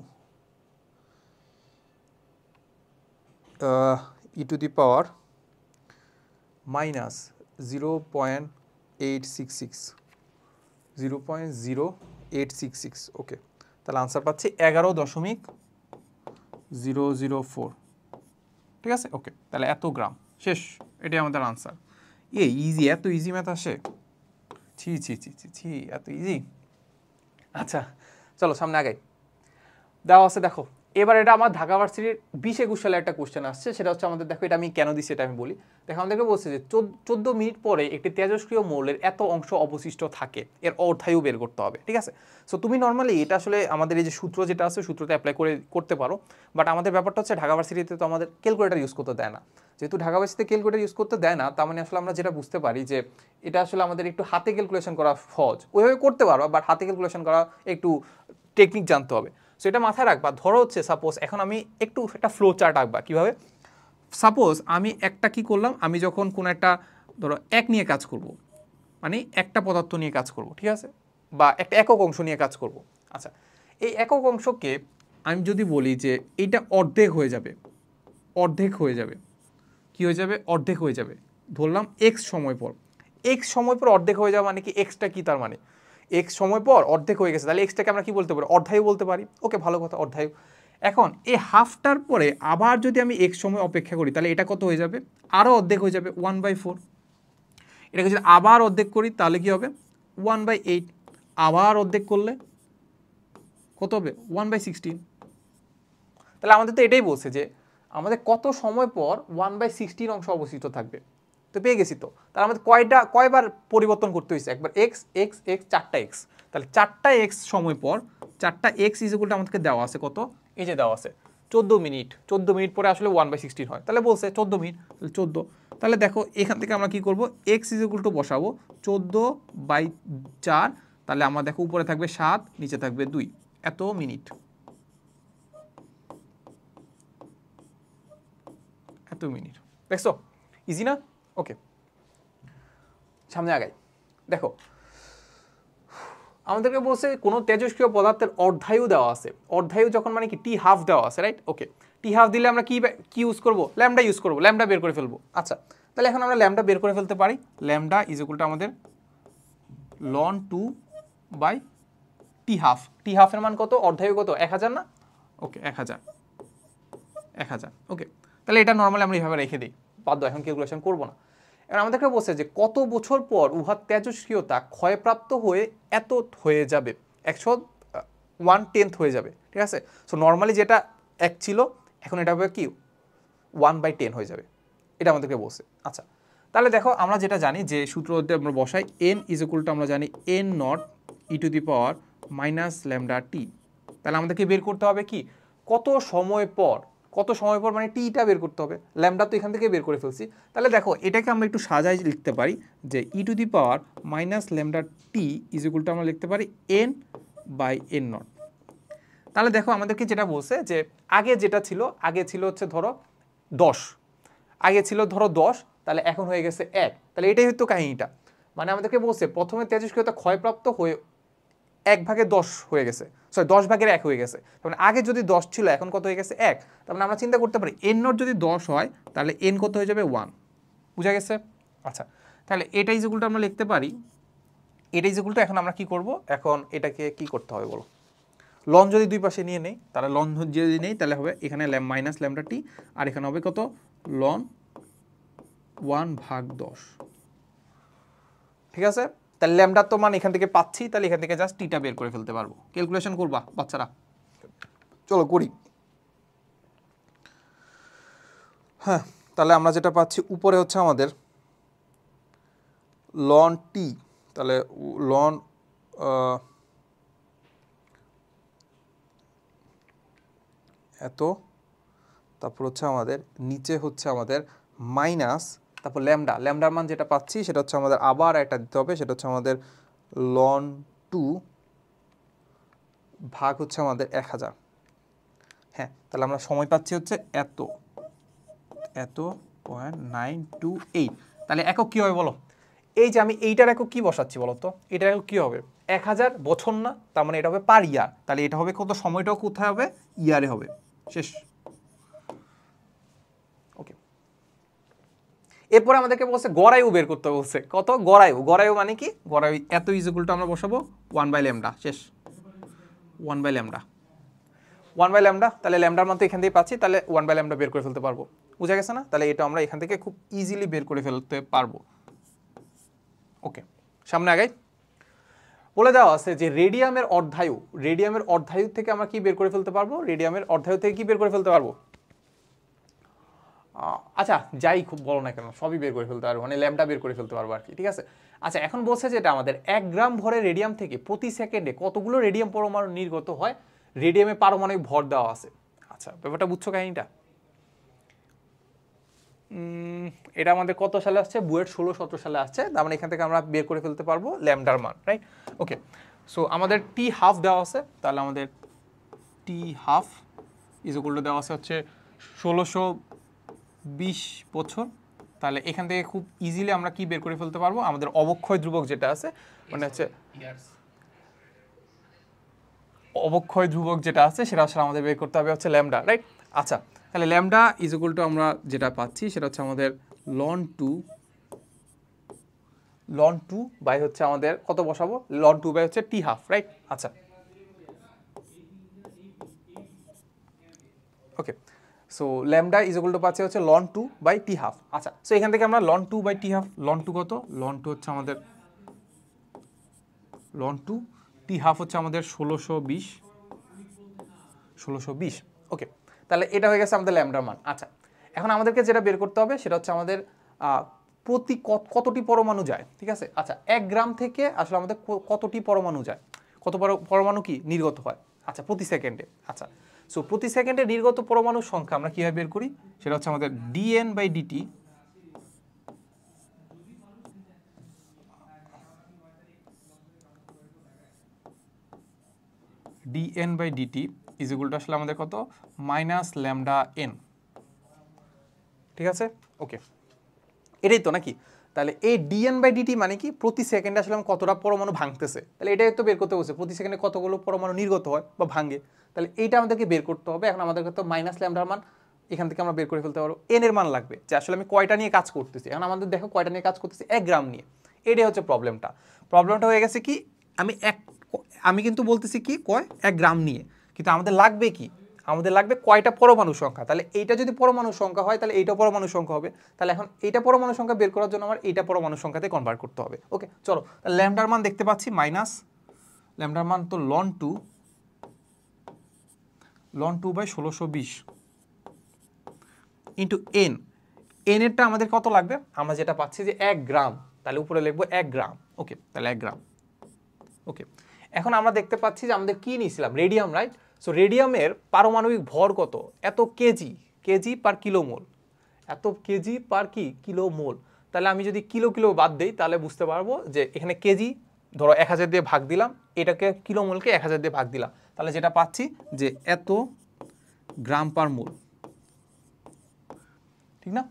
E to the power minus 0.866 0.0866 ওকে, তাহলে আনসার পাচ্ছি 11.004, ঠিক আছে ওকে, তাহলে এত গ্রাম শেষ, এটাই আমাদের আনসার। ইজি, এত ইজি ম্যাথ আসে, ছি ছি ছি ছি ছি, এত ইজি। আচ্ছা চলো সামনে আগাই, দেওয়া আছে দেখো, এবার এটা আমার ঢাকা ভার্সিটির 20-21 সালে একটা কোশ্চেন আসছে, সেটা হচ্ছে আমাদের, দেখো এটা আমি কেন দিচ্ছি এটা আমি বলি। দেখো আমাদেরকে বলছে যে 14 মিনিট পরে একটি তেজস্ক্রিয় মৌলের এত অংশ অবশিষ্ট থাকে, এর অর্ধায়ু বের করতে হবে, ঠিক আছে। সো তুমি নর্মালি এটা আসলে আমাদের এই যে সূত্র যেটা আছে সূত্রতে অ্যাপ্লাই করতে পারো, বাট আমাদের ব্যাপারটা হচ্ছে ঢাকা ভার্সিটিতে তো আমাদের ক্যালকুলেটর ইউজ করতে দেয় না। যেহেতু ঢাকা ভার্সিটিতে ক্যালকুলেটর ইউজ করতে দেয় না, তার মানে আসলে আমরা যেটা বুঝতে পারি যে এটা আসলে আমাদের একটু হাতে ক্যালকুলেশন করা সহজ, ওইভাবে করতে পারো, বাট হাতে ক্যালকুলেশন করা একটু টেকনিক জানতে হবে। সো এটা মাথায় রাখবা। ধরো হচ্ছে সাপোজ এখন আমি একটু একটা ফ্লো চার্ট আঁকবা, কীভাবে, সাপোজ আমি একটা কি করলাম, আমি যখন কোনো একটা ধরো এক নিয়ে কাজ করব, মানে একটা পদার্থ নিয়ে কাজ করব, ঠিক আছে, বা একটা একক অংশ নিয়ে কাজ করব। আচ্ছা, এই একক অংশকে আমি যদি বলি যে এইটা অর্ধেক হয়ে যাবে, অর্ধেক হয়ে যাবে, কি হয়ে যাবে, অর্ধেক হয়ে যাবে, ধরলাম এক্স সময় পর, এক্স সময় পর অর্ধেক হয়ে যাওয়া মানে কি, এক্সটা কি তার মানে এক্স সময় পর অর্ধেক হয়ে গেছে, তাহলে এক্সটাকে আমরা কি বলতে পারি, অর্ধায়ু বলতে পারি। ওকে, ভালো কথা, অর্ধায়ু। এখন এই হাফটার পরে আবার যদি আমি এক্স সময় অপেক্ষা করি, তাহলে এটা কত হয়ে যাবে, আরও অর্ধেক হয়ে যাবে, 1/4। এটাকে যদি আবার অর্ধেক করি তাহলে কি হবে, 1/8। আবার অর্ধেক করলে কত হবে, 1/16। তাহলে আমাদের তো এটাই বলছে যে আমাদের কত সময় পর 1/16 অংশ অবশিষ্ট থাকবে, তো পেয়ে গেছি। তো তাহলে আমাদের কয়বার পরিবর্তন করতে হয়েছে, একবার এক্স এক্স এক্স, 4টা এক্স, তাহলে 4টা এক্স সময় পর 4টা এক্স ইকুয়ালটা আমাদেরকে দেওয়া আছে কত, এই যে দেওয়া আছে 14 মিনিট, 14 মিনিট পরে আসলে 1/16 হয়, তাহলে বলছে 14 মিনিট, তাহলে 14। তাহলে দেখো এখান থেকে আমরা কি করব, এক্স ইকুয়াল টু বসাবো 14/4, তাহলে আমার দেখো উপরে থাকবে 7, নিচে থাকবে 2, এত মিনিট, এত মিনিট। দেখছো ইজি না? ওকে, সামনে আগাই। দেখো আমাদেরকে বলছে কোনো তেজস্ক্রিয় পদার্থের অর্ধায়ু দেওয়া আছে, অর্ধায়ু যখন মানে কি, টি হাফ দেওয়া আছে, রাইট। ওকে, টি হাফ দিলে আমরা কি ইউজ করব, ল্যামডা ইউজ করব, ল্যামডা বের করে ফেলবো। আচ্ছা, তাহলে এখন আমরা ল্যামডা বের করে ফেলতে পারি। ল্যামডা ইজ ইকুয়াল টু আমাদের ln 2/টি হাফ, টি হাফের মান কত, অর্ধায়ু কত, 1000 না? ওকে, 1000, ওকে, তাহলে এটা নর্মালি আমরা এইভাবে রেখে দিই, বাদ দাও, এখন ক্যালকুলেশন করবো না। এবার আমাদেরকে বলছে যে কত বছর পর উহার তেজস্ক্রিয়তা ক্ষয়প্রাপ্ত হয়ে এত হয়ে যাবে, 1/10 হয়ে যাবে, ঠিক আছে। সো নর্মালি যেটা 1 ছিল, এখন এটা হবে কি 1/10 হয়ে যাবে, এটা আমাদেরকে বলছে। আচ্ছা, তাহলে দেখো আমরা যেটা জানি যে সূত্র আমরা বসাই, n ইজ ইকুয়াল টু আমরা জানি n naught e to the power minus lambda t. তাহলে আমাদেরকে বের করতে হবে কি, কত সময় পর, কত সময় পর মানে টিটা বের করতে হবে, ল্যামডা তো এখান থেকে বের করে ফেলছি। তাহলে দেখো এটাকে আমরা একটু সাজাই লিখতে পারি যে e to the power minus lambda t is equal to আমরা লিখতে পারি n/n নট। তাহলে দেখো আমাদেরকে যেটা বলছে যে আগে যেটা ছিল, আগে ছিল হচ্ছে ধরো 10, আগে ছিল ধরো 10, তাহলে এখন হয়ে গেছে 1, তাহলে এটাই হতো কাহিনীটা। মানে আমাদেরকে বলছে প্রথমে তেজস্ক্রিয়তা ক্ষয়প্রাপ্ত হয়ে 1/10 হয়ে গেছে, সরি 10/1 হয়ে গেছে, তার মানে আগে যদি 10 ছিল এখন কত হয়ে গেছে 1, তার মানে আমরা চিন্তা করতে পারি n নট যদি 10 হয় তাহলে n কত হয়ে যাবে 1, বুঝা গেছে। আচ্ছা, তাহলে এটা ইজ ইকুয়াল টু আমরা লিখতে পারি, এটা ইজ ইকুয়াল টু, এখন আমরা কি করব, এখন এটাকে কি করতে হবে বলো, লন যদি দুই পাশে নিয়ে নেই, তাহলে লন যদি নেই তাহলে হবে এখানে মাইনাস ল্যামডা টি, আর এখানে হবে কত, লন 1/10, ঠিক আছে। তাহলে ল্যামডা তো মান এখান থেকে পাচ্ছি, তাহলে এখান থেকে জাস্ট টিটা বের করে ফেলতে পারবো। ক্যালকুলেশন করবা বাচ্চারা, চলো করি। হ্যাঁ, তাহলে আমরা যেটা পাচ্ছি উপরে হচ্ছে আমাদের লন টি, তাহলে লন এত, তারপর হচ্ছে আমাদের নিচে হচ্ছে আমাদের মাইনাস, তারপর ল্যামডা, ল্যামডার মান যেটা পাচ্ছি সেটা হচ্ছে আমাদের আবার একটা দিতে হবে, সেটা হচ্ছে আমাদের লন 2 ভাগ হচ্ছে আমাদের 1000। হ্যাঁ, তাহলে আমরা সময় পাচ্ছি হচ্ছে এত 0.928। তাহলে একক কী হবে বলো, এই যে আমি এইটার একক কী বসাচ্ছি বলো তো, এটার একক কী হবে, 1000 বছর না, তার মানে এটা হবে পার ইয়ার, তাহলে এটা হবে কত, সময়টাও কোথায় হবে, ইয়ারে হবে, শেষ। ওকে, এরপরে আমাদেরকে বলছে গড়ায়ু বের করতে বলছে। কত? গড়ায়ু। গড়ায়ু মানে কি? গড়ায়ু এত ইকুয়াল টু আমরা বসাবো 1 বাই ল্যামডা, শেষ। 1 বাই ল্যামডা, 1 বাই ল্যামডা, তাহলে ল্যামডার মান তো এখান থেকে পাচ্ছি, তাহলে 1 বাই ল্যামডা বের করে ফেলতে পারবো। বুঝা গেছে না? তাহলে এটা আমরা এখান থেকে খুব ইজিলি বের করে ফেলতে পারবো। ওকে, সামনে আগাই। বলে দেওয়া আছে যে রেডিয়ামের অর্ধায়ু থেকে আমরা কি বের করে ফেলতে পারবো? রেডিয়ামের অর্ধায়ু থেকে কি বের করে ফেলতে পারবো? আচ্ছা, যাই খুব বড় না কেন সবই বের করে ফেলতে পারবো, মানে ল্যামডা বের করে ফেলতে পারবো আর কি, ঠিক আছে। আচ্ছা, এখন বলছে যে এটা আমাদের 1 গ্রাম ভরের রেডিয়াম থেকে প্রতি সেকেন্ডে কতগুলো রেডিয়াম পরমাণু নির্গত হয়? রেডিয়ামে পারমাণবিক ভর দেওয়া আছে। আচ্ছা, ব্যাপারটা বুঝছো কাহিনীটা? এটা আমাদের কত সালে আসছে? বুয়েট 16-17 সালে আসছে। তার মানে এখান থেকে আমরা বের করে ফেলতে পারবো ল্যামডার মান, রাইট? ওকে, সো আমাদের টি হাফ দেওয়া আছে, তাহলে আমাদের টি হাফ ইজ ইকুয়াল টু দেওয়া আছে হচ্ছে 1620 বছর। তাহলে এখান থেকে খুব ইজিলি আমরা কি বের করে ফেলতে পারবো? আমাদের অবক্ষয় ধ্রুবক যেটা আছে, মানে হচ্ছে অবক্ষয় ধ্রুবক যেটা আছে সেটা আসলে আমাদের বের করতে হবে হচ্ছে ল্যামডা, রাইট? আচ্ছা, তাহলে ল্যামডা ইজ ইকুয়াল টু আমরা যেটা পাচ্ছি সেটা হচ্ছে আমাদের লন টু বাই হচ্ছে আমাদের কত বসাবো? লন 2 বাই হচ্ছে টি হাফ, রাইট? আচ্ছা, okay, so lambda is equal to পাচ্ছি হচ্ছে লন 2 বাই টি হাফ। আচ্ছা, সো এখান থেকে আমরা ln 2 by t half, ln 2 কত? লন 2 হচ্ছে আমাদের লন 2, টি হাফ হচ্ছে আমাদের 1620। ওকে, তাহলে এটা হয়ে গেছে আমাদের ল্যামডার মান। আচ্ছা, এখন আমাদেরকে যেটা বের করতে হবে সেটা হচ্ছে আমাদের প্রতি কতটি পরমাণু যায়, ঠিক আছে। আচ্ছা, 1 গ্রাম থেকে আসলে আমাদের কতটি পরমাণু যায়, কত পরমাণু কি নির্গত হয়? আচ্ছা, প্রতি সেকেন্ডে। আচ্ছা, সো প্রতি সেকেন্ডে নির্গত পরমাণুর সংখ্যা আমরা কীভাবে বের করি? সেটা হচ্ছে আমাদের D N by D T D N by D T is equal to আসলে আমাদের কত? মাইনাস ল্যামডা এন, ঠিক আছে। ওকে, এটাই তো নাকি? তাহলে এই ডিএন বাই ডিটি মানে কি? প্রতি সেকেন্ডে আসলে কতটা পরমাণু ভাঙতেছে, তাহলে এটাই তো বের করতে বলছে, প্রতি সেকেন্ডে কতগুলো পরমাণু নির্গত হয় বা ভাঙে। তাহলে এইটা আমাদেরকে বের করতে হবে। এখন আমাদেরকে তো মাইনাস ল্যামডার মান এখান থেকে আমরা বের করে ফেলতে পারবো। এন এর মান লাগবে যে আসলে আমি কয়টা নিয়ে কাজ করতেছি। এখন আমাদের দেখো কয়টা নিয়ে কাজ করতেছি? 1 গ্রাম নিয়ে। এটাই হচ্ছে প্রবলেমটা হয়ে গেছে কি, আমি কিন্তু বলতেছি কি 1 গ্রাম নিয়ে, কিন্তু আমাদের লাগবে কি? আমাদের লাগবে কয়টা পরমাণু সংখ্যা। তাহলে এইটা যদি পরমাণু সংখ্যা হয় তাহলে এইটা পরমাণু সংখ্যা হবে। তাহলে এখন এইটা পরমাণু সংখ্যা বের করার জন্য আমার এইটা পরমাণু সংখ্যাতে কনভার্ট করতে হবে। ওকে, চলো, ল্যামডার মান দেখতে পাচ্ছি মাইনাস ল্যামডার মান তো লন 2 বাই 1620 ইন্টু এন। এনেরটা আমাদের কত লাগবে? আমরা যেটা পাচ্ছি যে 1 গ্রাম, তাহলে উপরে লিখবো 1 গ্রাম। ওকে, তাহলে 1 গ্রাম। ওকে, এখন আমরা দেখতে পাচ্ছি যে আমাদের কি নিয়েছিলাম? Radium, right? সো রেডিয়ামের পারমাণবিক ভর কত? এত কেজি পার কিলোমোল, এত কেজি পার কিলোমোল। তাহলে আমি যদি কিলো বাদ দেই তাহলে বুঝতে পারবো যে এখানে কেজি ধরো 1000 দিয়ে ভাগ দিলাম, এটাকে কিলোমোলকে 1000 দিয়ে ভাগ দিলাম, তাহলে যেটা পাচ্ছি যে এত গ্রাম পার মোল, ঠিক না?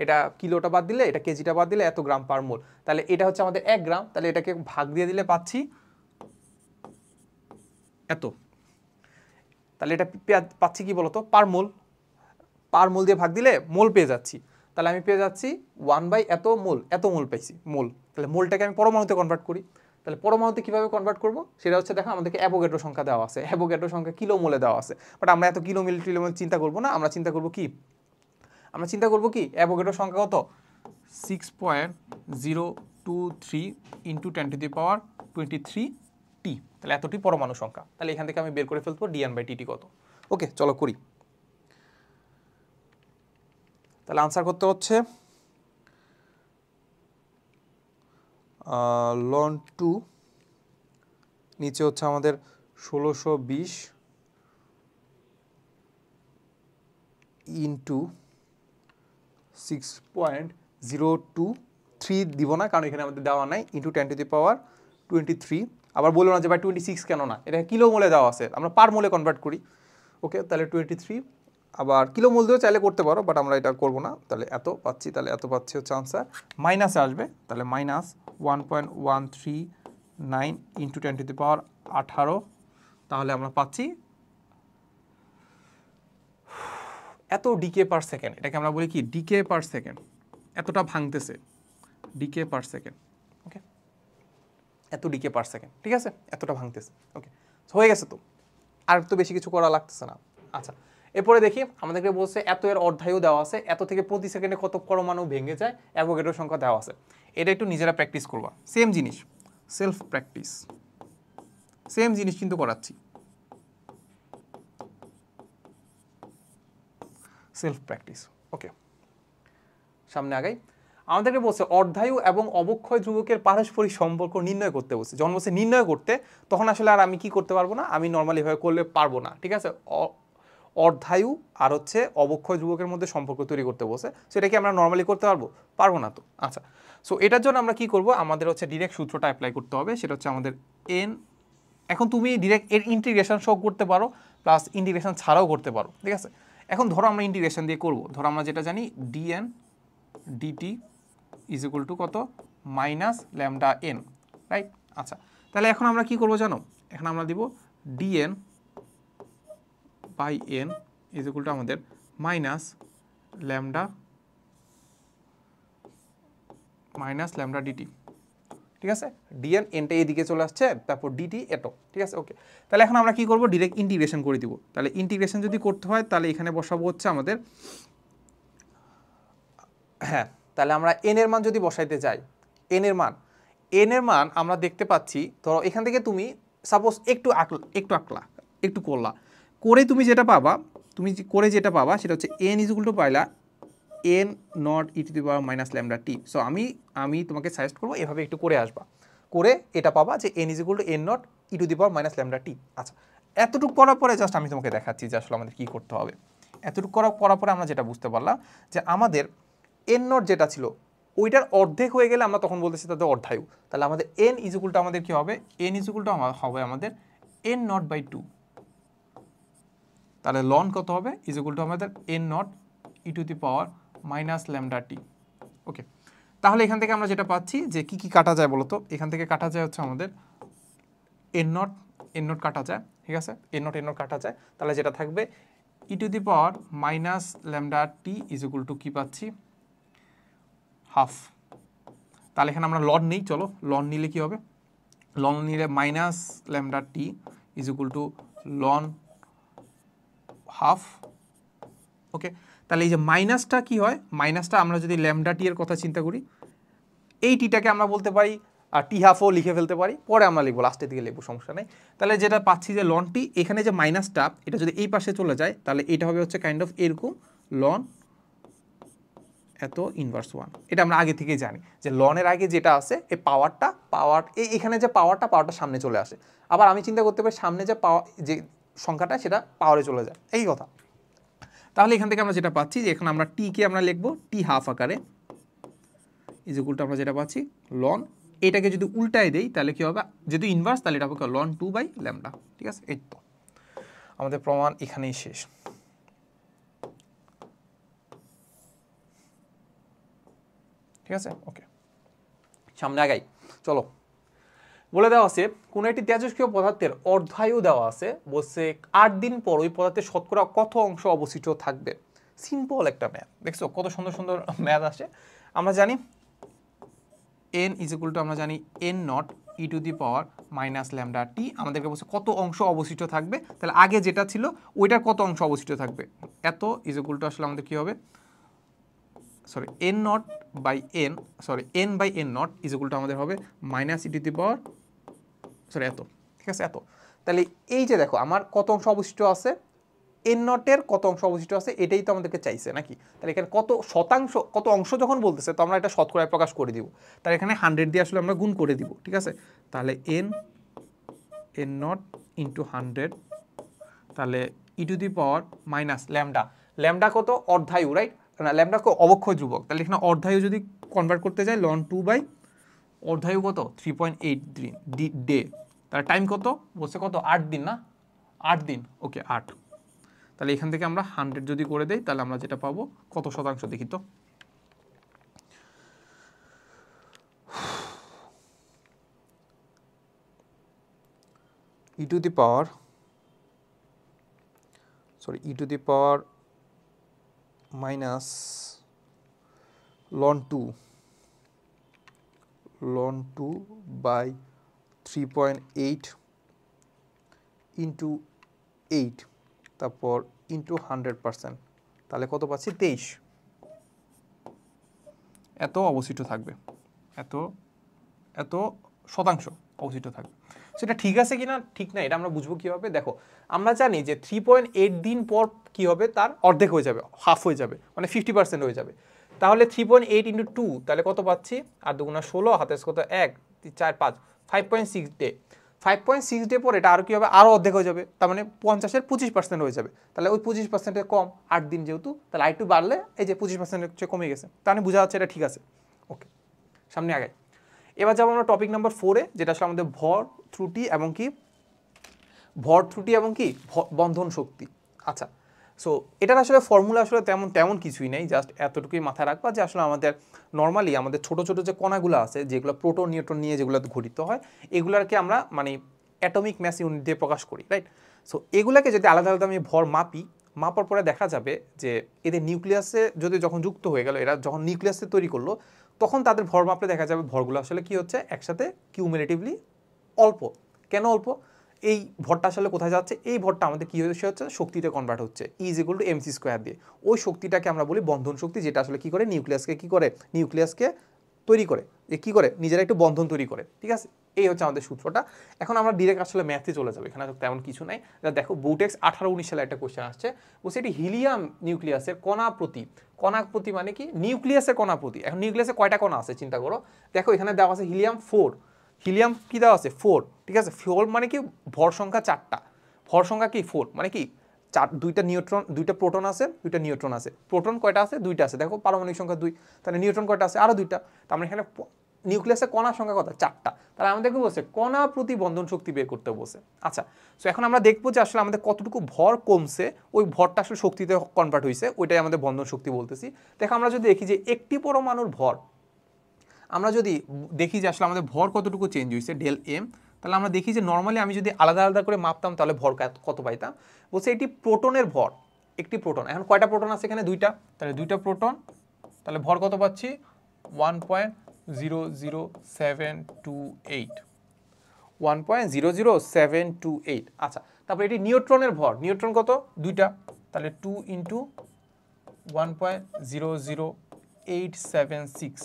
এটা কিলোটা বাদ দিলে, এটা কেজিটা বাদ দিলে এত গ্রাম পার মোল। তাহলে এটা হচ্ছে আমাদের 1 গ্রাম, তাহলে এটাকে ভাগ দিয়ে দিলে পাচ্ছি এত। তাহলে এটা পাচ্ছি কি বলতো? পার মোল দিয়ে ভাগ দিলে মোল পেয়ে যাচ্ছি। তাহলে আমি পেয়ে যাচ্ছি 1 বাই এত মোল পাইছি, মোল। তাহলে মোলটাকে আমি পরমাণুতে কনভার্ট করি। তাহলে পরমাণুতে কীভাবে কনভার্ট করবো সেটা হচ্ছে, দেখো আমাদেরকে অ্যাভোগাড্রো সংখ্যা দেওয়া আছে, অ্যাভোগাড্রো সংখ্যা কিলোমোলে দেওয়া আছে। বাট আমরা এত কিলোমিল চিন্তা করবো না, আমরা চিন্তা করবো কি অ্যাভোগাড্রো সংখ্যা কত? 6.023 ইন্টু 10⁻23 টি। তাহলে এতটি পরমাণু সংখ্যা। তাহলে এখান থেকে আমি বের করে ফেলবো ডিএন বাই টিটি কত। ওকে, চলো করি। তাহলে আনসার করতে হচ্ছে লন 2 নিচে হচ্ছে আমাদের 1620 ইন্টু 6.023 দিব না, কারণ এখানে আমাদের দেওয়া নাই, ইন্টু 10⁻23। আবার বললো না যে ভাই 26 কেন না, এটা কিলো মোলে দেওয়া আছে, আমরা পার মোলে কনভার্ট করি। ওকে, তাহলে 23, আবার কিলো মোল দিয়েও চাইলে করতে পারো, বাট আমরা এটা করবো না। তাহলে এত পাচ্ছি, তাহলে এত পাচ্ছি হচ্ছে আনসার। মাইনাসে আসবে, তাহলে মাইনাস 1.139 ইন্টু 10⁻18, তাহলে আমরা পাচ্ছি এত ডিকে পার সেকেন্ড, এটাকে আমরা বলি কি ডিকে পার সেকেন্ড, এতটা ভাঙতেছে ডিকে পার সেকেন্ড। ওকে, এত ডিকে পার সেকেন্ড, ঠিক আছে, এতটা ভাঙতেছে। ওকে, হয়ে গেছে তো, আর তো বেশি কিছু করা লাগতেছে না। আচ্ছা, এরপরে দেখি আমাদেরকে বলছে এত এর অর্ধায়ু দেওয়া আছে, এত থেকে প্রতি সেকেন্ডে কত পরমাণু ভেঙে যায়, অ্যাভোগাড্রো সংখ্যা দেওয়া আছে। এটা একটু নিজেরা প্র্যাকটিস করবা, সেম জিনিস, সেলফ প্র্যাকটিস, সেম জিনিস কিন্তু করাচ্ছি, সেলফ প্র্যাকটিস। ওকে, সামনে আগাই। আমাদেরকে বলছে অর্ধায়ু এবং অবক্ষয় ধ্রুবকের পারস্পরিক সম্পর্ক নির্ণয় করতে বলছে। যখন বলছে নির্ণয় করতে, তখন আসলে আর আমি কি করতে পারবো না, আমি নর্মালি ভাবে করলে পারবো না, ঠিক আছে। অর্ধায়ু আর হচ্ছে অবক্ষয় ধ্রুবকের মধ্যে সম্পর্ক তৈরি করতে বলছে, সেটা কি আমরা নর্মালি করতে পারবো? পারবো না তো। আচ্ছা, সো এটার জন্য আমরা কি করব, আমাদের হচ্ছে ডিরেক্ট সূত্রটা অ্যাপ্লাই করতে হবে, সেটা হচ্ছে আমাদের এন। এখন তুমি ডিরেক্ট এর ইন্টিগ্রেশন সহ করতে পারো, প্লাস ইন্টিগ্রেশন ছাড়াও করতে পারো, ঠিক আছে। এখন ধরো আমরা ইন্টিগ্রেশন দিয়ে করব, ধরো আমরা যেটা জানি D N D T is equal to কত, মাইনাস ল্যামডা এন, রাইট। আচ্ছা, তাহলে এখন আমরা কি করব জানো, এখন আমরা দিব D N by N is equal to আমাদের মাইনাস ল্যামডা ডিটি, ঠিক আছে। ডিএন এনটা এদিকে চলে আসছে, তারপর ডিটি এটো, ঠিক আছে। ওকে, তাহলে এখন আমরা কি করব, ডিরেক্ট ইন্টিগ্রেশন করে দিব। তাহলে ইন্টিগ্রেশন যদি করতে হয়, তাহলে এখানে বসাবো হচ্ছে আমাদের, হ্যাঁ, তাহলে আমরা এন এর মান যদি বসাইতে যাই, এন এর মান আমরা দেখতে পাচ্ছি, ধরো এখান থেকে তুমি সাপোজ একটু করলা, করে তুমি যেটা পাবা, যেটা পাবা সেটা হচ্ছে এন ইজ ইকুয়াল টু পাইলা N naught e to the power minus lambda T. So আমি তোমাকে সাজেস্ট করবো এভাবে একটু করে আসবা, করে এটা পাবা যে N is equal to N naught e to the power minus lambda t. আচ্ছা, এতটুকু করার পরে জাস্ট আমি তোমাকে দেখাচ্ছি যে আসলে আমাদের কী করতে হবে। এতটুকু করার পরে আমরা যেটা বুঝতে পারলাম যে আমাদের এন নট যেটা ছিল ওইটার অর্ধেক হয়ে গেলে আমরা তখন বলতেছি তাদের অর্ধায়ু। তাহলে আমাদের এন ইজ ইকুয়াল টু আমাদের কি হবে, এন ইজ ইকুয়াল টু হবে আমাদের এন নট বাই টু। তাহলে লন কত হবে, ইজ ইকুয়াল টু আমাদের N naught e to the power minus lambda t. Okay, তাহলে এখান থেকে আমরা যেটা পাচ্ছি যে কি কি কাটা যায় বলতো, এখান থেকে কাটা যায় হচ্ছে আমাদের এন নট কাটা যায়, ঠিক আছে, এন নট কাটা যায়। তাহলে যেটা থাকবে e to the power minus lambda t is equal to কি পাচ্ছি, হাফ। তাহলে এখানে আমরা লন নেই, চলো লন নিলে কি হবে, লন নিলে minus lambda t is equal to ln half. Okay, তাহলে এই যে মাইনাসটা কি হয়, মাইনাসটা আমরা যদি ল্যামডা টি এর কথা চিন্তা করি, এই টিটাকে আমরা বলতে পারি আর টি হাফও লিখে ফেলতে পারি, পরে আমরা লিখবো, লাস্টের দিকে লিখবো, সমস্যা নেই। তাহলে যেটা পাচ্ছি যে লন টি, এখানে যে মাইনাসটা এটা যদি এই পাশে চলে যায়, তাহলে এটা হবে হচ্ছে কাইন্ড অফ এরকম লন এত ইনভার্স ওয়ান। এটা আমরা আগে থেকেই জানি যে লনের আগে যেটা আছে এই পাওয়ার এখানে যে পাওয়ারটা সামনে চলে আসে। আবার আমি চিন্তা করতে পারি সামনে যে যে সংখ্যাটা সেটা পাওয়ারে চলে যায়, এই কথা। তাহলে এখান থেকে আমরা যেটা পাচ্ছি যে এখন আমরা টি কে আমরা লিখবো টি হাফ আকারে ইজ ইকুয়াল টু আমরা যেটা পাচ্ছি লন, এটাকে যদি উল্টায় দেই তাহলে কি হবে, যদি ইনভার্স তাহলে এটা হবে লন 2/λ, ঠিক আছে। এই তো আমাদের প্রমাণ এখানেই শেষ। ঠিক আছে, ওকে, সামনে আগাই, চলো। বলে দেওয়া আছে কোনো একটি তেজস্ক্রিয় পদার্থের অর্ধায়ু দেওয়া আছে, বলছে 8 দিন পর ওই পদার্থের শতকরা কত অংশ অবশিষ্ট থাকবে। সিম্পল একটা ম্যাথ, দেখছো কত সুন্দর সুন্দর ম্যাথ আসে। আমরা জানি এন ইজ ইকুয়াল টু আমরা জানি N naught e to the power minus lambda t. আমাদেরকে বলছে কত অংশ অবশিষ্ট থাকবে, তাহলে আগে যেটা ছিল ওইটার কত অংশ অবশিষ্ট থাকবে, এত ইজ ইকুয়াল টু আসলে আমাদের কী হবে, sorry N naught by N, N by N naught is equal to আমাদের হবে মাইনাস ই টু দি পাওয়ার এত, ঠিক আছে, এত। তাহলে এই যে দেখো আমার কত অংশ অবশিষ্ট আছে, এন নটের কত অংশ অবশিষ্ট আছে, এটাই তো আমাদেরকে চাইছে নাকি। তাহলে এখানে কত শতাংশ, কত অংশ যখন বলতেছে তো আমরা এটা শতকরায় প্রকাশ করে দিব। তাহলে এখানে 100 দিয়ে আসলে আমরা গুণ করে দিব, ঠিক আছে। তাহলে এন নট ইন্টু 100, তাহলে e to the power minus lambda কত, অর্ধায়ু, রাইট, না ল্যামডা অবক্ষয় ধ্রুবক, তাহলে এখানে অর্ধায়ু যদি কনভার্ট করতে যায় লন 2 অর্ধায়ু কত 3.8 ডে, তার টাইম কত বলছে, কত 8 দিন না, 8 দিন, ওকে 8। তাহলে এখান থেকে আমরা 100 যদি করে দেই তাহলে আমরা যেটা পাবো কত শতাংশ দেখি তো, e to the power minus ln 2 by 3.8 into 8 তারপর ইন্টু 100%, তাহলে কত পাচ্ছি 23। এত অবশিষ্ট থাকবে, এত শতাংশ অবশিষ্ট থাকবে। সেটা ঠিক আছে কিনা ঠিক না এটা আমরা বুঝবো কীভাবে? দেখো আমরা জানি যে 3.8 দিন পর কী হবে, তার অর্ধেক হয়ে যাবে, হাফ হয়ে যাবে, মানে 50% হয়ে যাবে। তাহলে 3.8 ইন্টু 2 তাহলে কত পাচ্ছি? আর দুগুণা 16, হাতে কত 1 4 5, 5.6 ডে। 5.6 ডে পর এটা আরও কী হবে, আরও অর্ধেক হয়ে যাবে, তার মানে 50-এর 25% হয়ে যাবে। তাহলে ওই 25%-এর কম 8 দিন যেহেতু, তাহলে আরেকটু বাড়লে এই যে 25%-এর চেয়ে কমে গেছে, তাহলে বোঝা যাচ্ছে এটা ঠিক আছে। ওকে, সামনে আগে। এবার যাবো আমরা টপিক নাম্বার 4-এ, যেটা আসলে আমাদের ভর ত্রুটি এবং কি বন্ধন শক্তি। আচ্ছা, সো এটার আসলে ফর্মুলা আসলে তেমন কিছুই নেই, জাস্ট এতটুকুই মাথায় রাখবা যে আসলে আমাদের নর্মালি আমাদের ছোট ছোট যে কণাগুলো আছে, যেগুলো প্রোটন নিউট্রন নিয়ে যেগুলো ঘটিত হয়, এগুলাকে আমরা মানে অ্যাটমিক ম্যাস ইউনিট দিয়ে প্রকাশ করি, রাইট? সো এগুলাকে যদি আলাদা আলাদা আমি ভর মাপার পরে দেখা যাবে যে এদের নিউক্লিয়াসে যখন যুক্ত হয়ে গেল, এরা যখন নিউক্লিয়াসে তৈরি করলো, তখন তাদের ভর মাপলে দেখা যাবে ভরগুলো আসলে কি হচ্ছে, একসাথে কিউমুলেটিভলি অল্প। কেন অল্প? এই ভরটা আসলে কোথায় যাচ্ছে? এই ভরটা আমাদের কি হচ্ছে, শক্তিতে কনভার্ট হচ্ছে, E=mc² দিয়ে। ওই শক্তিটাকে আমরা বলি বন্ধন শক্তি, যেটা আসলে কি করে, নিউক্লিয়াসকে তৈরি করে, যে কি করে, নিজেরা একটু বন্ধন তৈরি করে, ঠিক আছে? এই হচ্ছে আমাদের সূত্রটা। এখন আমরা ডিরেক্ট আসলে ম্যাথে চলে যাবো, এখানে তেমন কিছু নাই। দেখো বুটেক্স 18-19 সালে একটা কোশ্চেন আসছে, বলছে এটি হিলিয়াম নিউক্লিয়াসের কণা প্রতি মানে কি, নিউক্লিয়াসের কণা প্রতি। এখন নিউক্লিয়াসে কয়টা কণা আছে চিন্তা করো, দেখো এখানে দেওয়া আছে হিলিয়াম 4, হিলিয়াম কি দেওয়া আছে 4, ঠিক আছে? 4 মানে কি, ভর সংখ্যা 4টা, ভর সংখ্যা কি 4 মানে কি, দুইটা প্রোটন আছে, দুইটা নিউট্রন আছে। প্রোটন কয়টা আছে? দুইটা আছে। দেখো পারমাণবিক সংখ্যা 2, তাহলে নিউট্রন কয়টা আছে? আরো দুইটা। তার মানে এখানে নিউক্লিয়াসের কণার সংখ্যা কত? 4টা। তাহলে আমাদেরকে বলছে কণা প্রতি বন্ধন শক্তি বের করতে বলছে। আচ্ছা, সো এখন আমরা দেখবো যে আসলে আমাদের কতটুকু ভর কমছে, ওই ভরটা আসলে শক্তিতে কনভার্ট হয়েছে, ওইটাই আমাদের বন্ধন শক্তি বলতেছি। দেখো আমরা যদি দেখি যে একটি পরমাণুর ভর, আমরা যদি দেখি যে আসলে আমাদের ভর কতটুকু চেঞ্জ হয়েছে ডেল এম, তাহলে আমরা দেখি যে নর্মালি আমি যদি আলাদা আলাদা করে মাপতাম তাহলে ভর কত পাইতাম। বলছে এটি প্রোটনের ভর, একটি প্রোটন। এখন কয়টা প্রোটন আছে এখানে? দুইটা, তাহলে দুইটা প্রোটন, তাহলে ভর কত পাচ্ছি? 1.00728, 1.00728। আচ্ছা, তারপর এটি নিউট্রনের ভর, নিউট্রন কত? দুইটা, তাহলে 2 × 1.00876,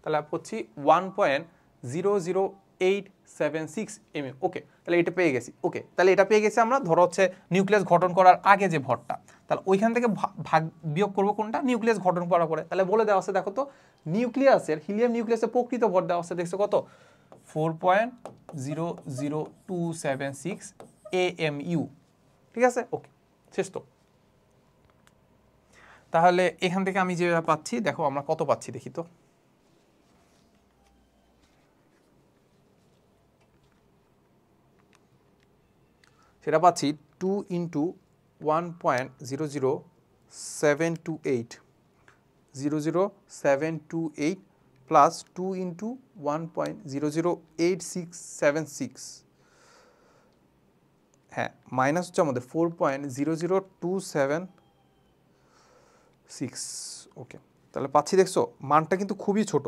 তাহলে হচ্ছে 1.00876 mm। ওকে, তাহলে এটা পেয়ে গেছি। ওকে, তাহলে এটা পেয়ে গেছি আমরা। ধরো হচ্ছে নিউক্লিয়াস গঠন করার আগে যে ভরটা, তাহলে ওইখান থেকে ভাগ বিয়োগ করবো কোনটা? নিউক্লিয়াস গঠন করার পরে। তাহলে বলে দেওয়া আছে, দেখো তো নিউক্লিয়াসের, হিলিয়াম নিউক্লিয়াসের প্রকৃত ভর দেওয়া আছে, দেখছো কত? 4.00276 AMU, ঠিক আছে? ওকে, শেষ তো। তাহলে এখান থেকে আমি যেটা পাচ্ছি, দেখো আমরা কত পাচ্ছি দেখি তো। সেটা পাচ্ছি 2 × 1.00728, 00728 প্লাস 2 × 1.00876, হ্যাঁ, মাইনাস হচ্ছে আমাদের 4.00276। ওকে, তাহলে পাচ্ছি, দেখছো মানটা কিন্তু খুবই ছোট।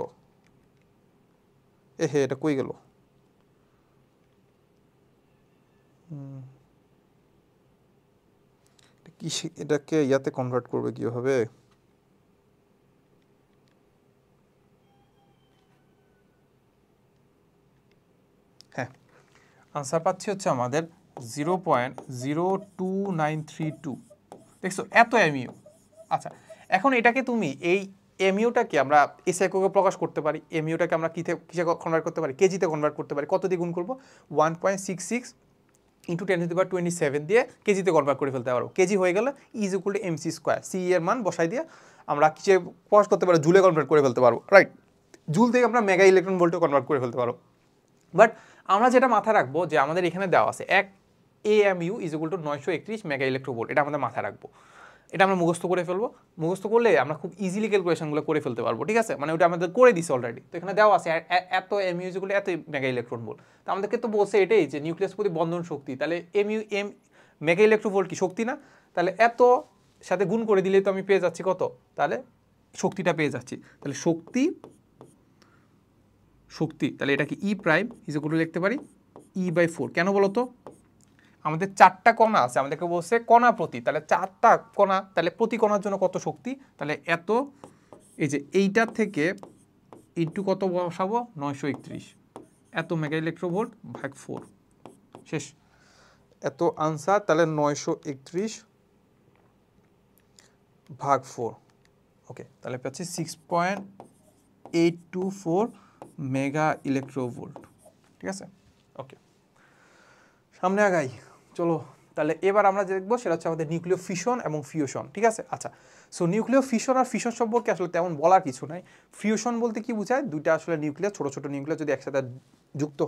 হে, এটা কই গেল? কি এটাকে ইয়াতে কনভার্ট করবে কিভাবে? হ্যাঁ, আনসার পাচ্ছি হচ্ছে আমাদের 0.02932। দেখছো এত এমইউ। আচ্ছা, এখন এটাকে তুমি এই এমইউটাকে আমরা এসআই এককে প্রকাশ করতে পারি। এমইউটাকে আমরা কিসে কনভার্ট করতে পারি? কেজিতে কনভার্ট করতে পারি। কত দিয়ে গুণ করবো? 1.66 × 10⁻27 দিয়ে কেজিতে কনভার্ট করে ফেলতে পারবো। কেজি হয়ে গেলে E=mc²। সি এর মান বসাই দিয়ে আমরা কিসে প্রকাশ করতে পারবো? জুলে কনভার্ট করে ফেলতে পারবো, রাইট? জুল থেকে আমরা মেগা ইলেকট্রন ভোল্টে কনভার্ট করে ফেলতে পারবো। বাট আমরা যেটা মাথায় রাখবো যে আমাদের এখানে দেওয়া আছে 1 AMU = 931 মেগা ইলেকট্রোভোল্ট। এটা আমাদের মাথায় রাখবো। এটা আমরা মুখস্থ করে ফেলবো। মুখস্থ করলে আমরা খুব ইজিলি ক্যালকুলেশনগুলো করে ফেলতে পারবো, ঠিক আছে? মানে ওটা আমাদের করে দিছে অলরেডি। তো এখানে দেওয়া আছে এত MU = এত মেগা ইলেকট্রন ভোল্ট। তো আমাদেরকে তো বলছে এটাই যে নিউক্লিয়াস প্রতি বন্ধন শক্তি। তাহলে মেগা ইলেকট্রোভোল্ট কি শক্তি না? তাহলে এত সাথে গুণ করে দিলেই তো আমি পেয়ে যাচ্ছি কত, তাহলে শক্তিটা পেয়ে যাচ্ছি। তাহলে শক্তি তাহলে এটা কি ই প্রাইম ইজ ইকুয়াল টু লিখতে পারি E/4। কেন বলো তো, আমাদের 4টা কণা আছে, আমাদেরকে বলছে কণা প্রতি, তাহলে 4টা কণা, তাহলে প্রতি কণার জন্য কত শক্তি, তাহলে এত, এই যে এইটার থেকে ইন্টু কত বসাবো 931, এত মেগা ইলেকট্রোভোল্ট ভাগ 4, শেষ। এত আনসার, তাহলে 931 ভাগ 4, ওকে, তাহলে পাচ্ছি 6.824 মেগা ইলেকট্রোভোল্ট। ঠিক আছে, ওকে, সামনে আগাই, চলো। তাহলে এবার আমরা দেখবো সেটা হচ্ছে আমাদের নিউক্লিয় ফিশন এবং ফিউশন। ঠিক আছে, আচ্ছা, সো নিউক্লিয় ফিশন আর ফিশন সম্পর্কে আসলে তেমন বলার কিছু নাই। ফিউশন বলতে কি বোঝায়, দুইটা আসলে নিউক্লিয়াস, ছোট ছোট নিউক্লিয়াস যদি একসাথে যুক্ত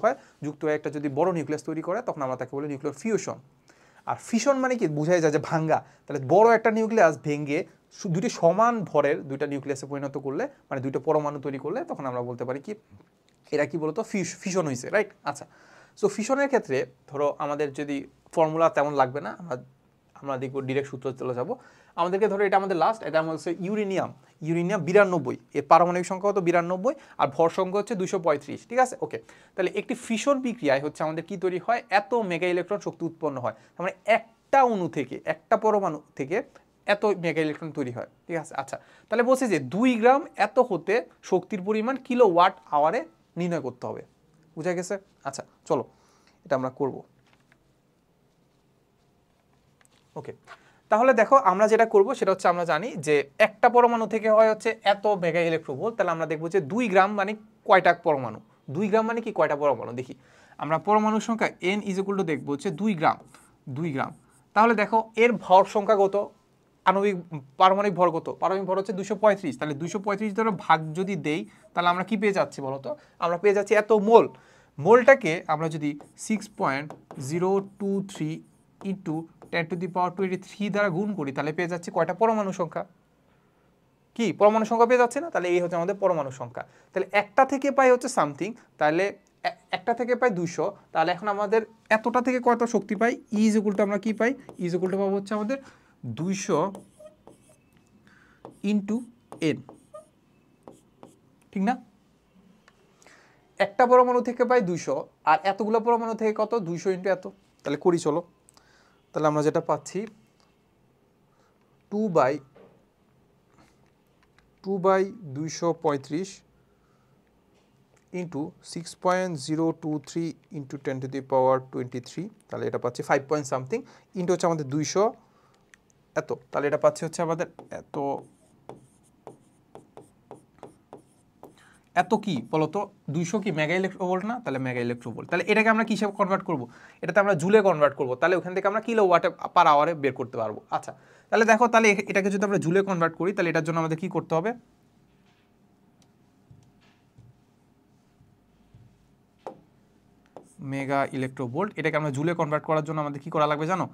হয়ে একটা যদি বড় নিউক্লিয়াস তৈরি করে, তখন আমরা তাকে বলি নিউক্লিয় ফিউশন। আর ফিশন মানে কি, বোঝাই যায় যে ভাঙ্গা, তাহলে বড় একটা নিউক্লিয়াস ভেঙে দুটি সমান ভরের দুইটা নিউক্লিয়াসে পরিণত করলে, মানে দুইটা পরমাণু তৈরি করলে, তখন আমরা বলতে পারি কি এরা কি বলতো ফিশন হয়েছে, রাইট। আচ্ছা, সো ফিশনের ক্ষেত্রে ধরো আমাদের যদি ফর্মুলা তেমন লাগবে না, আমরা দেখবো ডিরেক্ট সূত্র চলে যাব। আমাদেরকে ধরো এটা আমাদের লাস্ট, এটা হচ্ছে ইউরেনিয়াম 92, এর পারমাণবিক সংখ্যা হতো 92 আর ভর সংখ্যা হচ্ছে 235। ঠিক আছে, ওকে, তাহলে একটি ফিশন বিক্রিয়ায় হচ্ছে আমাদের কি তৈরি হয়, এত মেগা ইলেকট্রন শক্তি উৎপন্ন হয়, তার মানে একটা অণু থেকে, একটা পরমাণু থেকে এত মেগা ইলেকট্রন তৈরি হয়। ঠিক আছে, আচ্ছা, তাহলে বলছে যে 2 গ্রাম এত হতে শক্তির পরিমাণ কিলোওয়াট আওয়ারে নির্ণয় করতে হবে। বুঝা গেছে? আচ্ছা, চলো এটা আমরা করব। ওকে, তাহলে দেখো আমরা যেটা করব সেটা হচ্ছে, আমরা জানি যে একটা পরমাণু থেকে হয় হচ্ছে এত মেগা ইলেকট্রোভোল্ট, তাহলে আমরা দেখবো যে 2 গ্রাম মানে কয়টা পরমাণু, 2 গ্রাম মানে কি কয়টা পরমাণু, দেখি আমরা পরমাণুর সংখ্যা n ইজ ইকুয়াল টু দেখবো হচ্ছে 2 গ্রাম, 2 গ্রাম। তাহলে দেখো এর ভর সংখ্যা কত, পারমাণবিক ভর কত, পারমাণবিক ভর হচ্ছে 235, তাহলে 235 ধরো ভাগ যদি দেই, তাহলে আমরা কি পেয়ে যাচ্ছি বলতো, আমরা পেয়ে যাচ্ছি এত মোল। মোলটাকে আমরা যদি 6.023 ইন্টু 10⁻23 দ্বারা গুণ করি, তাহলে পেয়ে যাচ্ছি কয়টা পরমাণু সংখ্যা, কি পরমাণু সংখ্যা পেয়ে যাচ্ছে না, তাহলে এই হচ্ছে আমাদের পরমাণু সংখ্যা। তাহলে একটা থেকে পাই হচ্ছে সামথিং, তাহলে একটা থেকে পাই 200, তাহলে এখন আমাদের এতটা থেকে কত শক্তি পাই, ইজ ইকুয়াল টু আমরা কি পাই, ইজ ইকুয়াল টু পাবো হচ্ছে আমাদের 200 ইন্টু n, ঠিক না? একটা পরমাণু থেকে পাই 200 আর এতগুলো পরমাণু থেকে কত, 200 ইন্টু এত, তাহলে করি চলো। তাহলে আমরা যেটা পাচ্ছি 2/235 ইন্টু 6.023 ইন্টু 10⁻23, তাহলে এটা পাচ্ছি 5 পয়েন্ট সামথিং ইন্টু হচ্ছে আমাদের 200 এত, তাহলে এটা পাচ্ছি হচ্ছে আমাদের এত কি বলতো, 200 কি মেগা ইলেকট্রোভোল্ট না, তাহলে মেগা ইলেকট্রোভোল্ট। তাহলে এটাকে আমরা কিসে কনভার্ট করব, এটাতে আমরা জুলে কনভার্ট করব, তাহলে ওখান থেকে আমরা কিলোওয়াট পার আওয়ারে বের করতে পারবো। আচ্ছা, তাহলে দেখো, তাহলে এটাকে যদি আমরা জুলে কনভার্ট করি, তাহলে এটার জন্য আমাদের কি করতে হবে, মেগা ইলেকট্রোভোল্ট, এটাকে আমরা জুলে কনভার্ট করার জন্য আমাদের কি করা লাগবে জানো,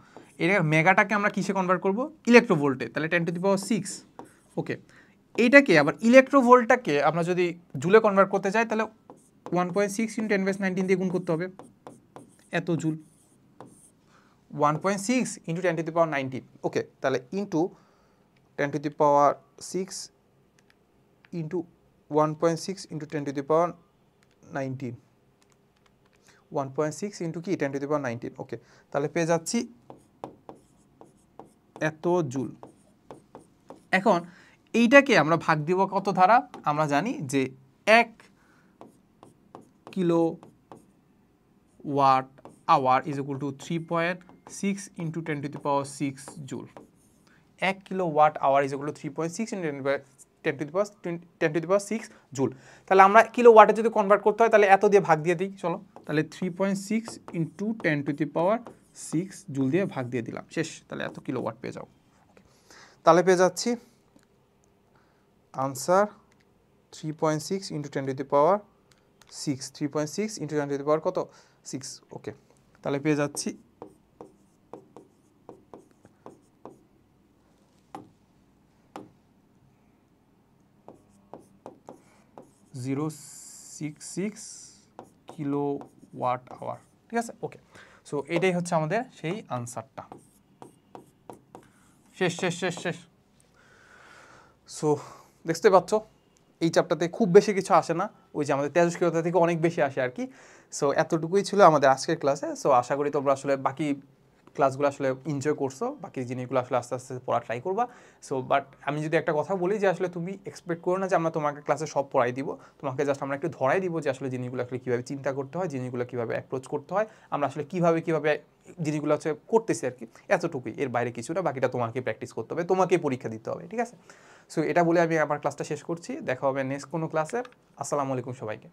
এটা মেগাটাকে আমরা কিসে কনভার্ট করব, ইলেকট্রোভোল্টে, তাহলে 10⁻6। ওকে, এইটাকে আবার ইলেকট্রোভোল্টটাকে আমরা যদি জুলে কনভার্ট করতে চাই, তাহলে 1.6 ইন্টু 10⁻19 দিয়ে গুণ করতে হবে, এত জুল, 1.6 ইন্টু 10⁻19। ওকে, তাহলে ইন্টু 10⁻6 ইন্টু 1.6 ইন্টু 10⁻19, 1.6 ইন্টু কি 10⁻19। ওকে, তাহলে পেয়ে যাচ্ছি এত জুল। এখন এইটাকে আমরা ভাগ দিব কত দ্বারা, আমরা জানি যে 1 kilo watt hour is equal to 3.6 into 10⁻6 joule. 1 kilo watt hour is equal to 3.6 into 10⁻6 joule. তাহলে আমরা কিলো ওয়াটে যদি কনভার্ট করতে হয়, তাহলে এত দিয়ে ভাগ দিয়ে দিই, চলো, তাহলে 3.6 ইন্টু 10⁻6 জুল দিয়ে ভাগ দিয়ে দিলাম, শেষ। তাহলে এত কিলো ওয়াট পেয়ে যাও। তাহলে পেয়ে যাচ্ছি আনসার 3.6 ইন্টু 10⁻6, 3.6 ইন্টু 10⁻6 কত, 6। ওকে, তাহলে পেয়ে যাচ্ছি 066 কিলো ওয়াট আওয়ার। ঠিক আছে, ওকে, সো এটাই হচ্ছে আমাদের সেই আনসারটা। শেষ শেষ শেষ শেষ। সো দেখতে পাচ্ছ এই চ্যাপ্টারতে খুব বেশি কিছু আসে না, ওই যে আমাদের তেজস্ক্রিয়তা থেকে অনেক বেশি আসে আর কি। সো এতটুকুই ছিল আমাদের আজকের ক্লাসে। সো আশা করি তোমরা আসলে বাকি ক্লাসগুলো আসলে এনজয় করছো, বাকি জিনিসগুলো আসলে আস্তে আস্তে পড়া ট্রাই করবা। সো বাট আমি যদি একটা কথা বলি যে আসলে তুমি এক্সপেক্ট করো না যে আমরা তোমাকে ক্লাসে সব পড়াই দিব, তোমাকে জাস্ট আমরা একটু ধরাই দিব যে আসলে জিনিসগুলো আসলে কীভাবে চিন্তা করতে হয়, জিনিসগুলো কীভাবে অ্যাপ্রোচ করতে হয়, আমরা আসলে কীভাবে জিনিসগুলো হচ্ছে করতেছি আর কি, এতটুকুই, এর বাইরে কিছু না। বাকিটা তোমাকে প্র্যাকটিস করতে হবে, তোমাকেই পরীক্ষা দিতে হবে, ঠিক আছে? সো এটা বলে আমি আমার ক্লাসটা শেষ করছি। দেখা হবে নেক্সট কোনো ক্লাসে। আসসালামু আলাইকুম সবাইকে।